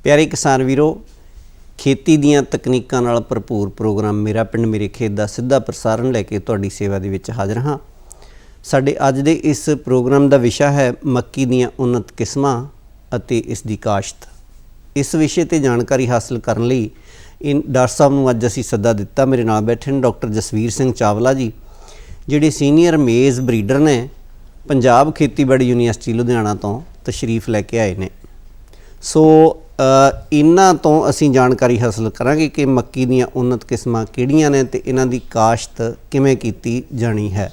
प्यारे किसान वीरो, खेती दीयां तकनीकां नाल भरपूर प्रोग्राम मेरा पिंड मेरे खेत दा सिद्धा प्रसारण लैके तुहाडी सेवा दे विच हाज़र हाँ। साडे अज दे इस प्रोग्राम दा विशा है मक्की दीयां उन्नत किस्मां अते इस दी काश्त। इस विषय ते जानकारी हासिल करन लई डॉक्टर साहब नूं अज असीं सद्दा दित्ता। मेरे नाल बैठे ने डॉक्टर जसवीर सिंह चावला जी, जिहड़े सीनियर मेज़ ब्रीडर ने, पंजाब खेतीबाड़ी यूनीवर्सिटी लुधियाना तो तशरीफ लैके आए ने। सो इन्हां तो असीं जानकारी हासिल करांगे कि मक्की दीयां उन्नत किस्मां किहड़ियां ने ते इन्हां दी काश्त किवें कीती जानी है।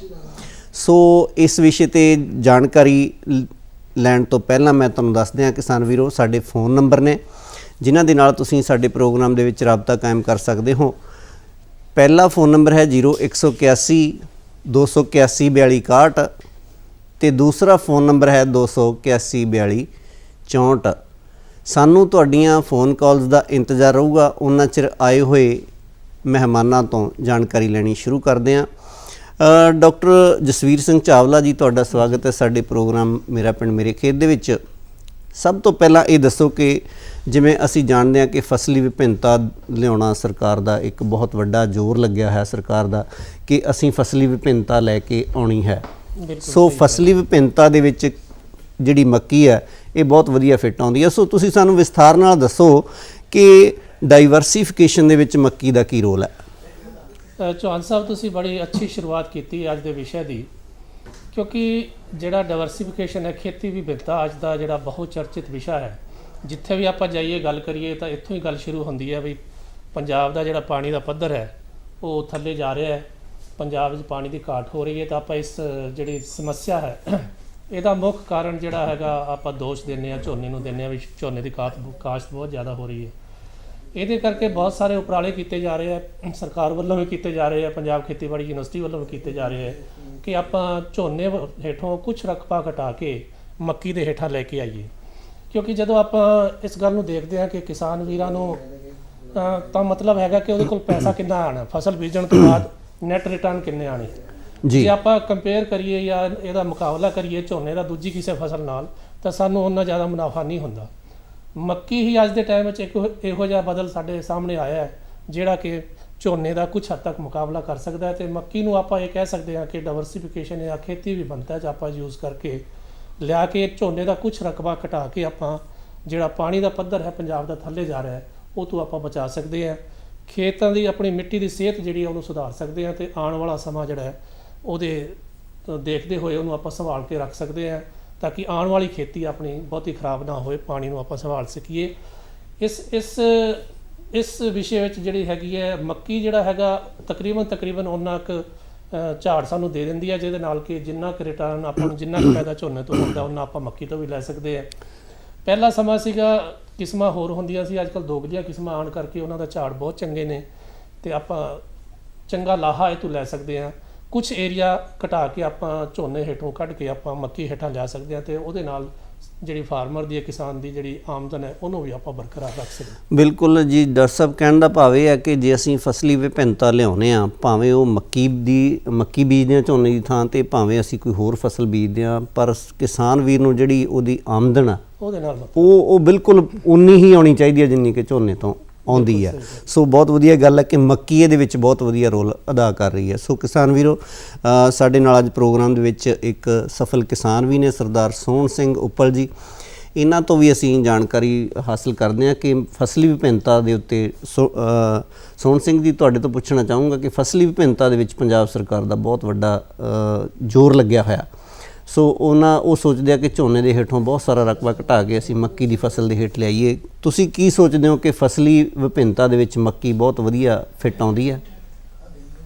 सो इस विषय ते जानकारी लैण तो पहलां मैं तुहानूं दस दियां किसान वीरो, साडे फोन नंबर ने जिन्हां दे नाल तुसीं साडे प्रोग्राम दे विच राबता कायम कर सकदे हो। पहला फोन नंबर है 0181 281 4261 ते दूसरा फोन नंबर है 281 42 64। सानू तुहाडीआं फ़ोन कॉल्स का इंतज़ार रहूगा। उन्ना चिर आए हुए मेहमानां तो जानकारी लैनी शुरू करते हैं। डॉक्टर जसवीर सिंह चावला जी, तुहाडा स्वागत है साडे प्रोग्राम मेरा पिंड मेरे खेत दे विच। सब तो पहला ये दसो कि जिवें असीं जाणदे हां कि फसली विभिन्नता लिआउणा सरकार दा एक बहुत वड्डा जोर लग्या है सरकार दा कि असीं फसली विभिन्नता लैके आउणी है। सो फसली विभिन्नता दे विच जिहड़ी मक्की है ये बहुत वधिया फिट आउंदी है। सो तुसीं सानूं विस्तार नाल दसो कि डाइवर्सीफिकेशन दे विच मक्की दा की रोल है। चौहान साहब, तुसीं बड़ी अच्छी शुरुआत की अज दे विषय की, क्योंकि जिहड़ा डाइवर्सीफिकेशन है, खेती विभिन्नता अज दा जिहड़ा बहुत चर्चित विषय है। जिथे भी आपां जाइए गल करिए तो इत्थों ही गल शुरू होंदी है भी पंजाब दा जिहड़ा पानी दा पद्धर है वो थल्ले जा रहा है, पंजाब 'च पानी की घाट हो रही है। तो आपां इस जिहड़ी समस्या है ਇਹਦਾ ਮੁੱਖ ਕਾਰਨ ਜਿਹੜਾ ਹੈਗਾ ਆਪਾਂ ਦੋਸ਼ ਦਿੰਦੇ ਹਾਂ ਝੋਨੇ ਨੂੰ ਦਿੰਦੇ ਹਾਂ ਵੀ ਝੋਨੇ ਦੀ ਕਾਸ਼ਤ ਬਹੁਤ ਜ਼ਿਆਦਾ ਹੋ ਰਹੀ ਹੈ। ਇਹਦੇ ਕਰਕੇ ਬਹੁਤ ਸਾਰੇ ਉਪਰਾਲੇ ਕੀਤੇ ਜਾ ਰਹੇ ਆ, ਸਰਕਾਰ ਵੱਲੋਂ ਵੀ ਕੀਤੇ ਜਾ ਰਹੇ ਆ, ਪੰਜਾਬ ਖੇਤੀਬਾੜੀ ਯੂਨੀਵਰਸਿਟੀ ਵੱਲੋਂ ਵੀ ਕੀਤੇ ਜਾ ਰਹੇ ਆ ਕਿ ਆਪਾਂ ਝੋਨੇ ਹੇਠੋਂ ਕੁਛ ਰਕਬਾ ਘਟਾ ਕੇ ਮੱਕੀ ਦੇ ਹੇਠਾਂ ਲੈ ਕੇ ਆਈਏ। ਕਿਉਂਕਿ ਜਦੋਂ ਆਪਾਂ ਇਸ ਗੱਲ ਨੂੰ ਦੇਖਦੇ ਹਾਂ ਕਿ ਕਿਸਾਨ ਵੀਰਾਂ ਨੂੰ ਤਾਂ ਮਤਲਬ ਹੈਗਾ ਕਿ ਉਹਦੇ ਕੋਲ ਪੈਸਾ ਕਿੰਨਾ ਆਉਣਾ, ਫਸਲ ਬੀਜਣ ਤੋਂ ਬਾਅਦ ਨੈਟ ਰਿਟਰਨ ਕਿੰਨੇ ਆਣੇ। ਜੇ ਆਪਾਂ ਕੰਪੇਅਰ ਕਰੀਏ ਜਾਂ ਇਹਦਾ ਮੁਕਾਬਲਾ ਕਰੀਏ ਝੋਨੇ ਦਾ ਦੂਜੀ ਕਿਸੇ ਫਸਲ ਨਾਲ ਤਾਂ ਸਾਨੂੰ ਉਹਨਾਂ ਜ਼ਿਆਦਾ ਮੁਨਾਫਾ ਨਹੀਂ ਹੁੰਦਾ। ਮੱਕੀ ਹੀ ਅੱਜ ਦੇ ਟਾਈਮ ਵਿੱਚ ਇੱਕ ਇਹੋ ਜਿਹਾ ਬਦਲ ਸਾਡੇ ਸਾਹਮਣੇ ਆਇਆ ਹੈ ਜਿਹੜਾ ਕਿ ਝੋਨੇ ਦਾ ਕੁਛ ਹੱਦ ਤੱਕ ਮੁਕਾਬਲਾ ਕਰ ਸਕਦਾ ਹੈ। ਅਤੇ ਮੱਕੀ ਨੂੰ ਆਪਾਂ ਇਹ ਕਹਿ ਸਕਦੇ ਹਾਂ ਕਿ ਡਾਇਵਰਸੀਫਿਕੇਸ਼ਨ ਜਾਂ ਖੇਤੀ ਵਿਭਿੰਨਤਾ 'ਚ ਆਪਾਂ ਯੂਜ਼ ਕਰਕੇ ਲਿਆ ਕੇ ਝੋਨੇ ਦਾ ਕੁਛ ਰਕਬਾ ਘਟਾ ਕੇ ਆਪਾਂ ਜਿਹੜਾ ਪਾਣੀ ਦਾ ਪੱਧਰ ਹੈ ਪੰਜਾਬ ਦਾ ਥੱਲੇ ਜਾ ਰਿਹਾ ਹੈ ਉਹ ਤੋਂ ਆਪਾਂ ਬਚਾ ਸਕਦੇ ਹਾਂ। ਖੇਤਾਂ ਦੀ ਆਪਣੀ ਮਿੱਟੀ ਦੀ ਸਿਹਤ ਜਿਹੜੀ ਉਹਨੂੰ ਸੁਧਾਰ ਸਕਦੇ ਹਾਂ ਅਤੇ ਆਉਣ ਵਾਲਾ ਸਮਾਂ ਜਿਹੜਾ ਹੈ ਉਹਦੇ ਦੇਖਦੇ ਹੋਏ ਉਹਨੂੰ ਆਪਾਂ ਸੰਭਾਲ ਕੇ ਰੱਖ ਸਕਦੇ ਹਾਂ ਤਾਂ ਕਿ ਆਉਣ ਵਾਲੀ ਖੇਤੀ ਆਪਣੀ ਬਹੁਤੀ ਖਰਾਬ ਨਾ ਹੋਏ, ਪਾਣੀ ਨੂੰ ਆਪਾਂ ਸੰਭਾਲ ਸਕੀਏ। ਇਸ ਵਿਸ਼ੇ ਵਿੱਚ ਜਿਹੜੀ ਹੈਗੀ ਹੈ ਮੱਕੀ ਜਿਹੜਾ ਹੈਗਾ ਤਕਰੀਬਨ ਉਨਾ ਕੁ ਝਾੜ ਸਾਨੂੰ ਦੇ ਦਿੰਦੀ ਹੈ, ਜਿਹਦੇ ਨਾਲ ਕਿ ਜਿੰਨਾ ਕੁ ਰਿਟਰਨ ਆਪਾਂ ਨੂੰ ਜਿੰਨਾ ਕੁ ਫਾਇਦਾ ਝੋਨੇ ਤੋਂ ਹੁੰਦਾ ਉਹਨਾਂ ਆਪਾਂ ਮੱਕੀ ਤੋਂ ਵੀ ਲੈ ਸਕਦੇ ਹਾਂ। ਪਹਿਲਾ ਸਮਾਂ ਸੀਗਾ ਕਿਸਮਾਂ ਹੋਰ ਹੁੰਦੀਆਂ ਸੀ, ਅੱਜ ਕੱਲ੍ਹ ਦੋਗਲੀਆਂ ਕਿਸਮਾਂ ਆਉਣ ਕਰਕੇ ਉਹਨਾਂ ਦਾ ਝਾੜ ਬਹੁਤ ਚੰਗੇ ਨੇ ਅਤੇ ਆਪਾਂ ਚੰਗਾ ਲਾਹਾ ਇਹ ਤੋਂ ਲੈ ਸਕਦੇ ਹਾਂ। ਕੁਛ ਏਰੀਆ ਘਟਾ ਕੇ ਆਪਾਂ ਝੋਨੇ ਹੇਠੋਂ ਕੱਢ ਕੇ ਆਪਾਂ ਮੱਕੀ ਹੇਠਾਂ ਲਿਆ ਸਕਦੇ ਹਾਂ ਅਤੇ ਉਹਦੇ ਨਾਲ ਜਿਹੜੀ ਫਾਰਮਰ ਦੀ ਕਿਸਾਨ ਦੀ ਜਿਹੜੀ ਆਮਦਨ ਹੈ ਉਹਨੂੰ ਵੀ ਆਪਾਂ ਬਰਕਰਾਰ ਰੱਖ ਸਕਦੇ। ਬਿਲਕੁਲ ਜੀ, ਡਾਕਟਰ ਸਾਹਿਬ ਕਹਿਣ ਦਾ ਭਾਵ ਇਹ ਹੈ ਕਿ ਜੇ ਅਸੀਂ ਫਸਲੀ ਵਿਭਿੰਨਤਾ ਲਿਆਉਂਦੇ ਹਾਂ, ਭਾਵੇਂ ਉਹ ਮੱਕੀ ਬੀਜਦੇ ਹਾਂ ਝੋਨੇ ਦੀ ਥਾਂ 'ਤੇ, ਭਾਵੇਂ ਅਸੀਂ ਕੋਈ ਹੋਰ ਫਸਲ ਬੀਜਦੇ ਹਾਂ, ਪਰ ਕਿਸਾਨ ਵੀਰ ਨੂੰ ਜਿਹੜੀ ਉਹਦੀ ਆਮਦਨ ਆ ਉਹਦੇ ਨਾਲ ਉਹ ਬਿਲਕੁਲ ਉਨੀ ਹੀ ਆਉਣੀ ਚਾਹੀਦੀ ਹੈ ਜਿੰਨੀ ਕਿ ਝੋਨੇ ਤੋਂ ਆਉਂਦੀ ਹੈ। ਸੋ ਬਹੁਤ ਵਧੀਆ ਗੱਲ ਹੈ ਕਿ ਮੱਕੀ ਇਹਦੇ ਵਿੱਚ ਬਹੁਤ ਵਧੀਆ ਰੋਲ ਅਦਾ ਕਰ ਰਹੀ ਹੈ। ਸੋ ਕਿਸਾਨ ਵੀਰੋ, ਸਾਡੇ ਨਾਲ ਅੱਜ ਪ੍ਰੋਗਰਾਮ ਦੇ ਵਿੱਚ ਇੱਕ ਸਫਲ ਕਿਸਾਨ ਵੀ ਨੇ, ਸਰਦਾਰ ਸੋਹਣ ਸਿੰਘ ਉੱਪਲ ਜੀ। ਇਹਨਾਂ ਤੋਂ ਵੀ ਅਸੀਂ ਜਾਣਕਾਰੀ ਹਾਸਿਲ ਕਰਦੇ ਹਾਂ ਕਿ ਫਸਲੀ ਵਿਭਿੰਨਤਾ ਦੇ ਉੱਤੇ। ਸੋਹਣ ਸਿੰਘ ਜੀ, ਤੁਹਾਡੇ ਤੋਂ ਪੁੱਛਣਾ ਚਾਹੂੰਗਾ ਕਿ ਫਸਲੀ ਵਿਭਿੰਨਤਾ ਦੇ ਵਿੱਚ ਪੰਜਾਬ ਸਰਕਾਰ ਦਾ ਬਹੁਤ ਵੱਡਾ ਜ਼ੋਰ ਲੱਗਿਆ ਹੋਇਆ। ਸੋ ਉਹ ਸੋਚਦੇ ਆ ਕਿ ਝੋਨੇ ਦੇ ਹੇਠੋਂ ਬਹੁਤ ਸਾਰਾ ਰਕਬਾ ਘਟਾ ਕੇ ਅਸੀਂ ਮੱਕੀ ਦੀ ਫਸਲ ਦੇ ਹੇਠ ਲਿਆਈਏ। ਤੁਸੀਂ ਕੀ ਸੋਚਦੇ ਹੋ ਕਿ ਫਸਲੀ ਵਿਭਿੰਨਤਾ ਦੇ ਵਿੱਚ ਮੱਕੀ ਬਹੁਤ ਵਧੀਆ ਫਿੱਟ ਆਉਂਦੀ ਹੈ?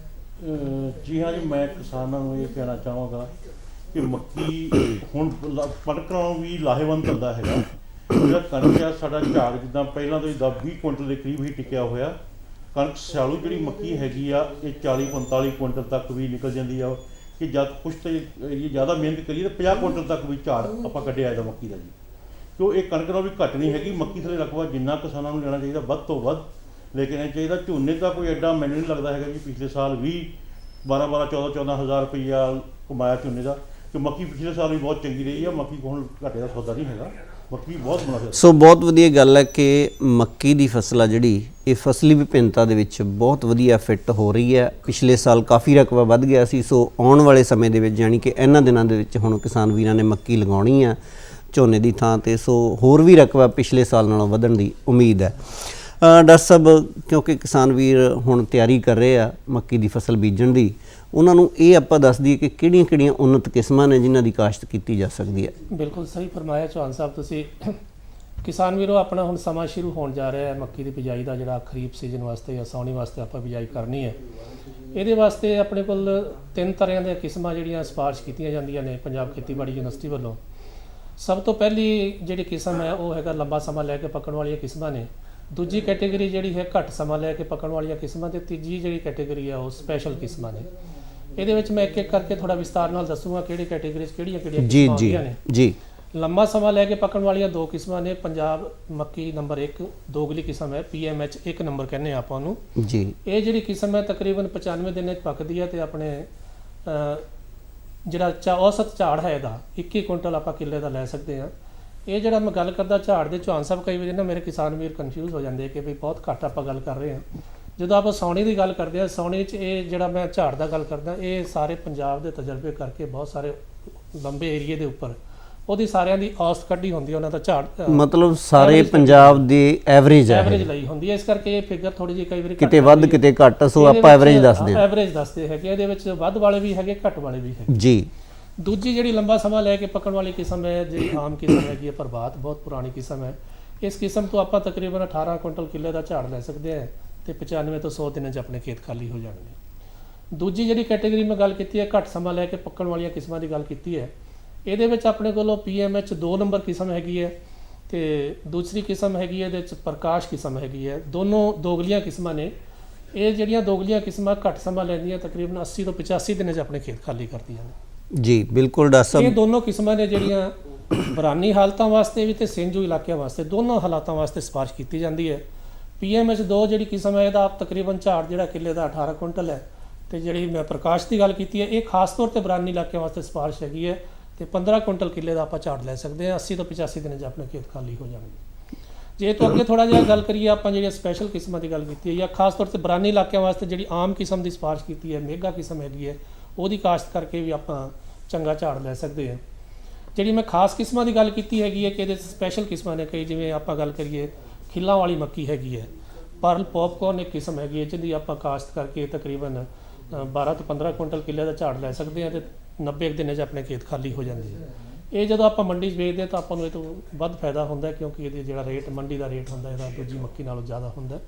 ਜੀ ਹਾਂ ਜੀ, ਮੈਂ ਕਿਸਾਨਾਂ ਨੂੰ ਇਹ ਕਹਿਣਾ ਚਾਹਾਂਗਾ ਕਿ ਮੱਕੀ ਹੁਣ ਕਣਕ ਨਾਲੋਂ ਵੀ ਲਾਹੇਵੰਦ ਧੰਦਾ ਹੈਗਾ। ਜਿਹੜਾ ਕਣਕ ਆ ਸਾਡਾ ਝਾੜ ਜਿੱਦਾਂ ਪਹਿਲਾਂ ਤੋਂ 20 ਕੁਇੰਟਲ ਦੇ ਕਰੀਬ ਹੀ ਟਿਕਿਆ ਹੋਇਆ। ਕਣਕ ਸਿਆਲੂ ਜਿਹੜੀ ਮੱਕੀ ਹੈਗੀ ਆ ਇਹ 40-45 ਕੁਇੰਟਲ ਤੱਕ ਵੀ ਨਿਕਲ ਜਾਂਦੀ ਆ ਕਿ ਜਦ ਕੁਛ ਤਾਂ ਇਹ ਜ਼ਿਆਦਾ ਮਿਹਨਤ ਕਰੀਏ ਤਾਂ 50 ਕੁਇੰਟਲ ਤੱਕ ਵੀ ਝਾੜ ਆਪਾਂ ਕੱਢਿਆ ਇਹਦਾ ਮੱਕੀ ਦਾ ਜੀ। ਕਿਉਂ ਇਹ ਕਣਕ ਨਾਲ ਵੀ ਘੱਟ ਨਹੀਂ ਹੈਗੀ। ਮੱਕੀ ਥੱਲੇ ਰਕਬਾ ਜਿੰਨਾ ਕਿਸਾਨਾਂ ਨੂੰ ਲੈਣਾ ਚਾਹੀਦਾ ਵੱਧ ਤੋਂ ਵੱਧ ਲੇਕਿਨ ਇਹ ਚਾਹੀਦਾ। ਝੋਨੇ ਦਾ ਕੋਈ ਐਡਾ ਮੈਨੂੰ ਨਹੀਂ ਲੱਗਦਾ ਹੈਗਾ ਜੀ ਪਿਛਲੇ ਸਾਲ ਵੀ 12-14 ਹਜ਼ਾਰ ਰੁਪਈਆ ਕਮਾਇਆ ਝੋਨੇ ਦਾ, ਕਿ ਮੱਕੀ ਪਿਛਲੇ ਸਾਲ ਵੀ ਬਹੁਤ ਚੰਗੀ ਰਹੀ ਆ। ਮੱਕੀ ਹੁਣ ਘਾਟੇ ਦਾ ਸੌਦਾ ਨਹੀਂ ਹੈਗਾ। ਮੱਕੀ ਬਹੁਤ ਮੁਨਾਫਾ। ਸੋ ਬਹੁਤ ਵਧੀਆ ਗੱਲ ਹੈ ਕਿ ਮੱਕੀ ਦੀ ਫਸਲ ਆ ਜਿਹੜੀ ਇਹ ਫਸਲੀ ਵਿਭਿੰਨਤਾ ਦੇ ਵਿੱਚ ਬਹੁਤ ਵਧੀਆ ਫਿੱਟ ਹੋ ਰਹੀ ਹੈ। ਪਿਛਲੇ ਸਾਲ ਕਾਫੀ ਰਕਬਾ ਵੱਧ ਗਿਆ ਸੀ, ਸੋ ਆਉਣ ਵਾਲੇ ਸਮੇਂ ਦੇ ਵਿੱਚ ਯਾਨੀ ਕਿ ਇਹਨਾਂ ਦਿਨਾਂ ਦੇ ਵਿੱਚ ਹੁਣ ਕਿਸਾਨ ਵੀਰਾਂ ਨੇ ਮੱਕੀ ਲਗਾਉਣੀ ਆ ਝੋਨੇ ਦੀ ਥਾਂ ਤੇ, ਸੋ ਹੋਰ ਵੀ ਰਕਬਾ ਪਿਛਲੇ ਸਾਲ ਨਾਲੋਂ ਵਧਣ ਦੀ ਉਮੀਦ ਹੈ। ਡਾਕਟਰ ਸਾਹਿਬ, ਕਿਉਂਕਿ ਕਿਸਾਨ ਵੀਰ ਹੁਣ ਤਿਆਰੀ ਕਰ ਰਹੇ ਆ ਮੱਕੀ ਦੀ ਫਸਲ ਬੀਜਣ ਦੀ, ਉਹਨਾਂ ਨੂੰ ਇਹ ਆਪਾਂ ਦੱਸ ਦਈਏ ਕਿ ਕਿਹੜੀਆਂ-ਕਿਹੜੀਆਂ ਉન્નਤ ਕਿਸਮਾਂ ਨੇ ਜਿਨ੍ਹਾਂ ਦੀ ਕਾਸ਼ਤ ਕੀਤੀ ਜਾ ਸਕਦੀ ਹੈ। ਬਿਲਕੁਲ ਸਹੀ ਫਰਮਾਇਆ ਚੌਹਾਨ ਸਾਹਿਬ ਤੁਸੀਂ। ਕਿਸਾਨ ਵੀਰੋ, ਆਪਣਾ ਹੁਣ ਸਮਾਂ ਸ਼ੁਰੂ ਹੋਣ ਜਾ ਰਿਹਾ ਹੈ ਮੱਕੀ ਦੀ ਬਿਜਾਈ ਦਾ, ਜਿਹੜਾ ਖਰੀਫ ਸੀਜ਼ਨ ਵਾਸਤੇ ਜਾਂ ਸਾਉਣੀ ਵਾਸਤੇ ਆਪਾਂ ਬਿਜਾਈ ਕਰਨੀ ਹੈ। ਇਹਦੇ ਵਾਸਤੇ ਆਪਣੇ ਕੋਲ 3 ਤਰ੍ਹਾਂ ਦੀਆਂ ਕਿਸਮਾਂ ਜਿਹੜੀਆਂ ਸਿਫਾਰਿਸ਼ ਕੀਤੀਆਂ ਜਾਂਦੀਆਂ ਨੇ ਪੰਜਾਬ ਖੇਤੀਬਾੜੀ ਯੂਨੀਵਰਸਿਟੀ ਵੱਲੋਂ। ਸਭ ਤੋਂ ਪਹਿਲੀ ਜਿਹੜੀ ਕਿਸਮ ਹੈ ਉਹ ਹੈਗਾ ਲੰਬਾ ਸਮਾਂ ਲੈ ਕੇ ਪੱਕਣ ਵਾਲੀਆਂ ਕਿਸਮਾਂ ਨੇ। ਦੂਜੀ ਕੈਟੇਗਰੀ ਜਿਹੜੀ ਹੈ ਘੱਟ ਸਮਾਂ ਲੈ ਕੇ ਪੱਕਣ ਵਾਲੀਆਂ ਕਿਸਮਾਂ, ਤੇ ਤੀਜੀ ਜਿਹੜੀ ਕੈਟੇਗਰੀ ਹੈ ਉਹ ਸਪੈਸ਼ਲ ਕਿਸਮਾਂ ਨੇ। ਇਹਦੇ ਵਿੱਚ ਮੈਂ ਇੱਕ ਕਰਕੇ ਥੋੜਾ ਵਿਸਤਾਰ ਨਾਲ ਦੱਸੂਗਾ ਕਿਹੜੀ ਕੈਟੇਗਰੀ 'ਚ ਕਿਹੜੀਆਂ ਕਿਸਮਾਂ ਆਉਂਦੀਆਂ ਨੇ। ਜੀ। ਲੰਮਾ ਸਮਾਂ ਲੈ ਕੇ ਪੱਕਣ ਵਾਲੀਆਂ 2 ਕਿਸਮਾਂ ਨੇ। ਪੰਜਾਬ ਮੱਕੀ ਨੰਬਰ 1 ਦੋਗਲੀ ਕਿਸਮ ਹੈ, PMH 1 ਨੰਬਰ ਕਹਿੰਦੇ ਆਪਾਂ ਉਹਨੂੰ ਜੀ। ਇਹ ਜਿਹੜੀ ਕਿਸਮ ਹੈ ਤਕਰੀਬਨ 95 ਦਿਨਾਂ 'ਚ ਪੱਕਦੀ ਹੈ ਤੇ ਆਪਣੇ ਜਿਹੜਾ ਔਸਤ ਝਾੜ ਹੈ ਇਹਦਾ 21 ਕੁਇੰਟਲ ਆਪਾਂ ਕਿੱਲੇ ਦਾ ਲੈ ਸਕਦੇ ਹਾਂ। ਇਹ ਜਿਹੜਾ ਮੈਂ ਗੱਲ ਕਰਦਾ ਝਾੜ ਦੇ, ਚੌਹਾਨ ਸਾਹਿਬ ਕਈ ਵਾਰੀ ਨਾ ਮੇਰੇ ਕਿਸਾਨ ਵੀਰ ਕਨਫਿਊਜ਼ ਹੋ ਜਾਂਦੇ ਕਿ ਵੀ ਬਹੁਤ ਘੱਟ ਆਪਾਂ ਗੱਲ ਕਰ ਰਹੇ ਹਾਂ। ਜਦੋਂ ਆਪਾਂ ਸਾਉਣੀ ਦੀ ਗੱਲ ਕਰਦੇ ਹਾਂ, ਸਾਉਣੀ 'ਚ ਇਹ ਜਿਹੜਾ ਮੈਂ ਝਾੜ ਦਾ ਗੱਲ ਕਰਦਾ, ਇਹ ਸਾਰੇ ਪੰਜਾਬ ਦੇ ਤਜਰਬੇ ਕਰਕੇ ਬਹੁਤ ਸਾਰੇ ਲੰਬੇ ਏਰੀਏ ਦੇ ਉੱਪਰ ਉਹਦੀ ਸਾਰਿਆਂ ਦੀ ਔਸਤ ਕੱਢੀ ਹੁੰਦੀ ਹੈ, ਉਹਨਾਂ ਦਾ ਝਾੜ ਮਤਲਬ ਸਾਰੇ ਪੰਜਾਬ ਦੀ ਐਵਰੇਜ ਲਈ ਹੁੰਦੀ ਹੈ। ਇਸ ਕਰਕੇ ਇਹ ਫਿਗਰ ਥੋੜੀ ਜਿਹੀ ਕਈ ਵਾਰੀ ਕਿਤੇ ਵੱਧ ਕਿਤੇ ਘੱਟ, ਸੋ ਆਪਾਂ ਐਵਰੇਜ ਦੱਸਦੇ ਹਾਂ। ਐਵਰੇਜ ਦੱਸਦੇ ਹੈਗੇ, ਇਹਦੇ ਵਿੱਚ ਵੱਧ ਵਾਲੇ ਵੀ ਹੈਗੇ, ਘੱਟ ਵਾਲੇ ਵੀ ਹੈਗੇ ਜੀ। ਦੂਜੀ ਜਿਹੜੀ ਲੰਬਾ ਸਮਾਂ ਲੈ ਕੇ ਪੱਕਣ ਵਾਲੀ ਕਿਸਮ ਹੈ, ਜਿਹੜੀ ਆਮ ਕਿਸਮ ਹੈਗੀ ਹੈ ਪ੍ਰਭਾਤ, ਬਹੁਤ ਪੁਰਾਣੀ ਕਿਸਮ ਹੈ। ਇਸ ਕਿਸਮ ਤੋਂ ਆਪਾਂ ਤਕਰੀਬਨ 18 ਕੁਇੰਟਲ ਕਿੱਲੇ ਦਾ ਝਾੜ ਲੈ ਸਕਦੇ ਹਾਂ ਤੇ 95 ਤੋਂ 100 ਦਿਨਾਂ 'ਚ ਆਪਣੇ ਖੇਤ ਖਾਲੀ ਹੋ ਜਾਣਗੇ। ਦੂਜੀ ਜਿਹੜੀ ਕੈਟੇਗਰੀ ਮੈਂ ਗੱਲ ਕੀਤੀ ਹੈ ਘੱਟ ਸਮਾਂ ਲੈ ਕੇ ਪੱਕਣ ਵਾਲੀਆਂ ਕਿਸਮਾਂ ਦੀ ਗੱਲ ਕੀਤੀ ਹੈ। ਇਹਦੇ ਵਿੱਚ ਆਪਣੇ ਕੋਲੋਂ PMH 2 ਨੰਬਰ ਕਿਸਮ ਹੈਗੀ ਹੈ ਤੇ ਦੂਸਰੀ ਕਿਸਮ ਹੈਗੀ ਹੈ ਇਹਦੇ ਵਿੱਚ ਪ੍ਰਕਾਸ਼ ਕਿਸਮ ਹੈਗੀ ਹੈ। ਦੋਨੋਂ ਦੋਗਲੀਆਂ ਕਿਸਮਾਂ ਨੇ। ਇਹ ਜਿਹੜੀਆਂ ਦੋਗਲੀਆਂ ਕਿਸਮਾਂ ਘੱਟ ਸਮਾਂ ਲੈਂਦੀਆਂ, ਤਕਰੀਬਨ 80 ਤੋਂ 85 ਦਿਨਾਂ 'ਚ ਆਪਣੇ ਖੇਤ ਖਾਲੀ ਕਰਦੀਆਂ ਨੇ। ਜੀ ਬਿਲਕੁਲ ਡਾਕਟਰ ਸਾਹਿਬ। ਇਹ ਦੋਨੋਂ ਕਿਸਮਾਂ ਨੇ ਜਿਹੜੀਆਂ ਬਰਾਨੀ ਹਾਲਤਾਂ ਵਾਸਤੇ ਵੀ ਤੇ ਸਿੰਜੂ ਇਲਾਕਿਆਂ ਵਾਸਤੇ, ਦੋਨੋਂ ਹਾਲਾਤਾਂ ਵਾਸਤੇ ਸਿਫਾਰਿਸ਼ ਕੀਤੀ ਜਾਂਦੀ ਹੈ। PMH 2 ਜਿਹੜੀ ਕਿਸਮ ਹੈ ਇਹਦਾ ਤਕਰੀਬਨ ਝਾੜ ਜਿਹੜਾ ਕਿੱਲੇ ਦਾ 18 ਕੁਇੰਟਲ ਹੈ ਤੇ ਜਿਹੜੀ ਮੈਂ ਪ੍ਰਕਾਸ਼ ਦੀ ਗੱਲ ਕੀਤੀ ਹੈ ਇਹ ਖਾਸ ਤੌਰ ਤੇ ਬਰਾਨੀ ਇਲਾਕਿਆਂ ਵਾਸਤੇ ਸਿਫਾਰਿਸ਼ ਹੈਗੀ ਹੈ ਤੇ 15 ਕੁਇੰਟਲ ਕਿੱਲੇ ਦਾ ਆਪਾਂ ਝਾੜ ਲੈ ਸਕਦੇ ਹਾਂ। 80 ਤੋਂ 85 ਦਿਨਾਂ 'ਚ ਆਪਣੇ ਖੇਤ ਖਾਲੀ ਹੋ ਜਾਣਗੇ। ਜੇ ਤੋਂ ਅੱਗੇ ਥੋੜਾ ਜਿਹਾ ਗੱਲ ਕਰੀਏ, ਆਪਾਂ ਜਿਹੜੀਆਂ ਸਪੈਸ਼ਲ ਕਿਸਮਾਂ ਦੀ ਗੱਲ ਕੀਤੀ ਹੈ ਜਾਂ ਖਾਸ ਤੌਰ ਤੇ ਬਰਾਨੀ ਇਲਾਕਿਆਂ ਵਾਸਤੇ ਜਿਹੜੀ ਆਮ ਕਿਸਮ ਦੀ ਸਿਫਾਰਿਸ਼ ਕੀਤੀ ਹੈ, ਮੇਗਾ ਕਿਸਮ ਹੈਗੀ ਹੈ, ਉਹਦੀ ਕਾਸ਼ਤ ਕਰਕੇ ਵੀ ਆਪਾਂ ਚੰਗਾ ਝਾੜ ਲੈ ਸਕਦੇ ਹਾਂ। ਜਿਹੜੀ ਮੈਂ ਖਾਸ ਕਿਸਮਾਂ ਦੀ ਗੱਲ ਕੀਤੀ ਹੈਗੀ ਹੈ ਕਿ ਇਹਦੇ ਸਪੈਸ਼ਲ ਕਿਸਮਾਂ ਨੇ ਕਈ, ਜਿਵੇਂ ਆਪਾਂ ਗੱਲ ਕਰੀਏ ਖਿੱਲਾਂ ਵਾਲੀ ਮੱਕੀ ਹੈਗੀ ਹੈ, ਪਰਲ ਪੌਪਕੌਰਨ ਇੱਕ ਕਿਸਮ ਹੈਗੀ ਹੈ ਜਿਹਦੀ ਆਪਾਂ ਕਾਸ਼ਤ ਕਰਕੇ ਤਕਰੀਬਨ 12 ਤੋਂ 15 ਕੁਇੰਟਲ ਕਿੱਲੇ ਦਾ ਝਾੜ ਲੈ ਸਕਦੇ ਹਾਂ ਤੇ 90 ਦਿਨਾਂ 'ਚ ਆਪਣੇ ਖੇਤ ਖਾਲੀ ਹੋ ਜਾਂਦੇ ਹੈ। ਇਹ ਜਦੋਂ ਆਪਾਂ ਮੰਡੀ 'ਚ ਵੇਚਦੇ ਤਾਂ ਆਪਾਂ ਨੂੰ ਇਹ ਤੋਂ ਵੱਧ ਫਾਇਦਾ ਹੁੰਦਾ ਕਿਉਂਕਿ ਇਹਦੀ ਜਿਹੜਾ ਰੇਟ ਮੰਡੀ ਦਾ ਰੇਟ ਹੁੰਦਾ ਇਹਦਾ ਦੂਜੀ ਮੱਕੀ ਨਾਲੋਂ ਜ਼ਿਆਦਾ ਹੁੰਦਾ।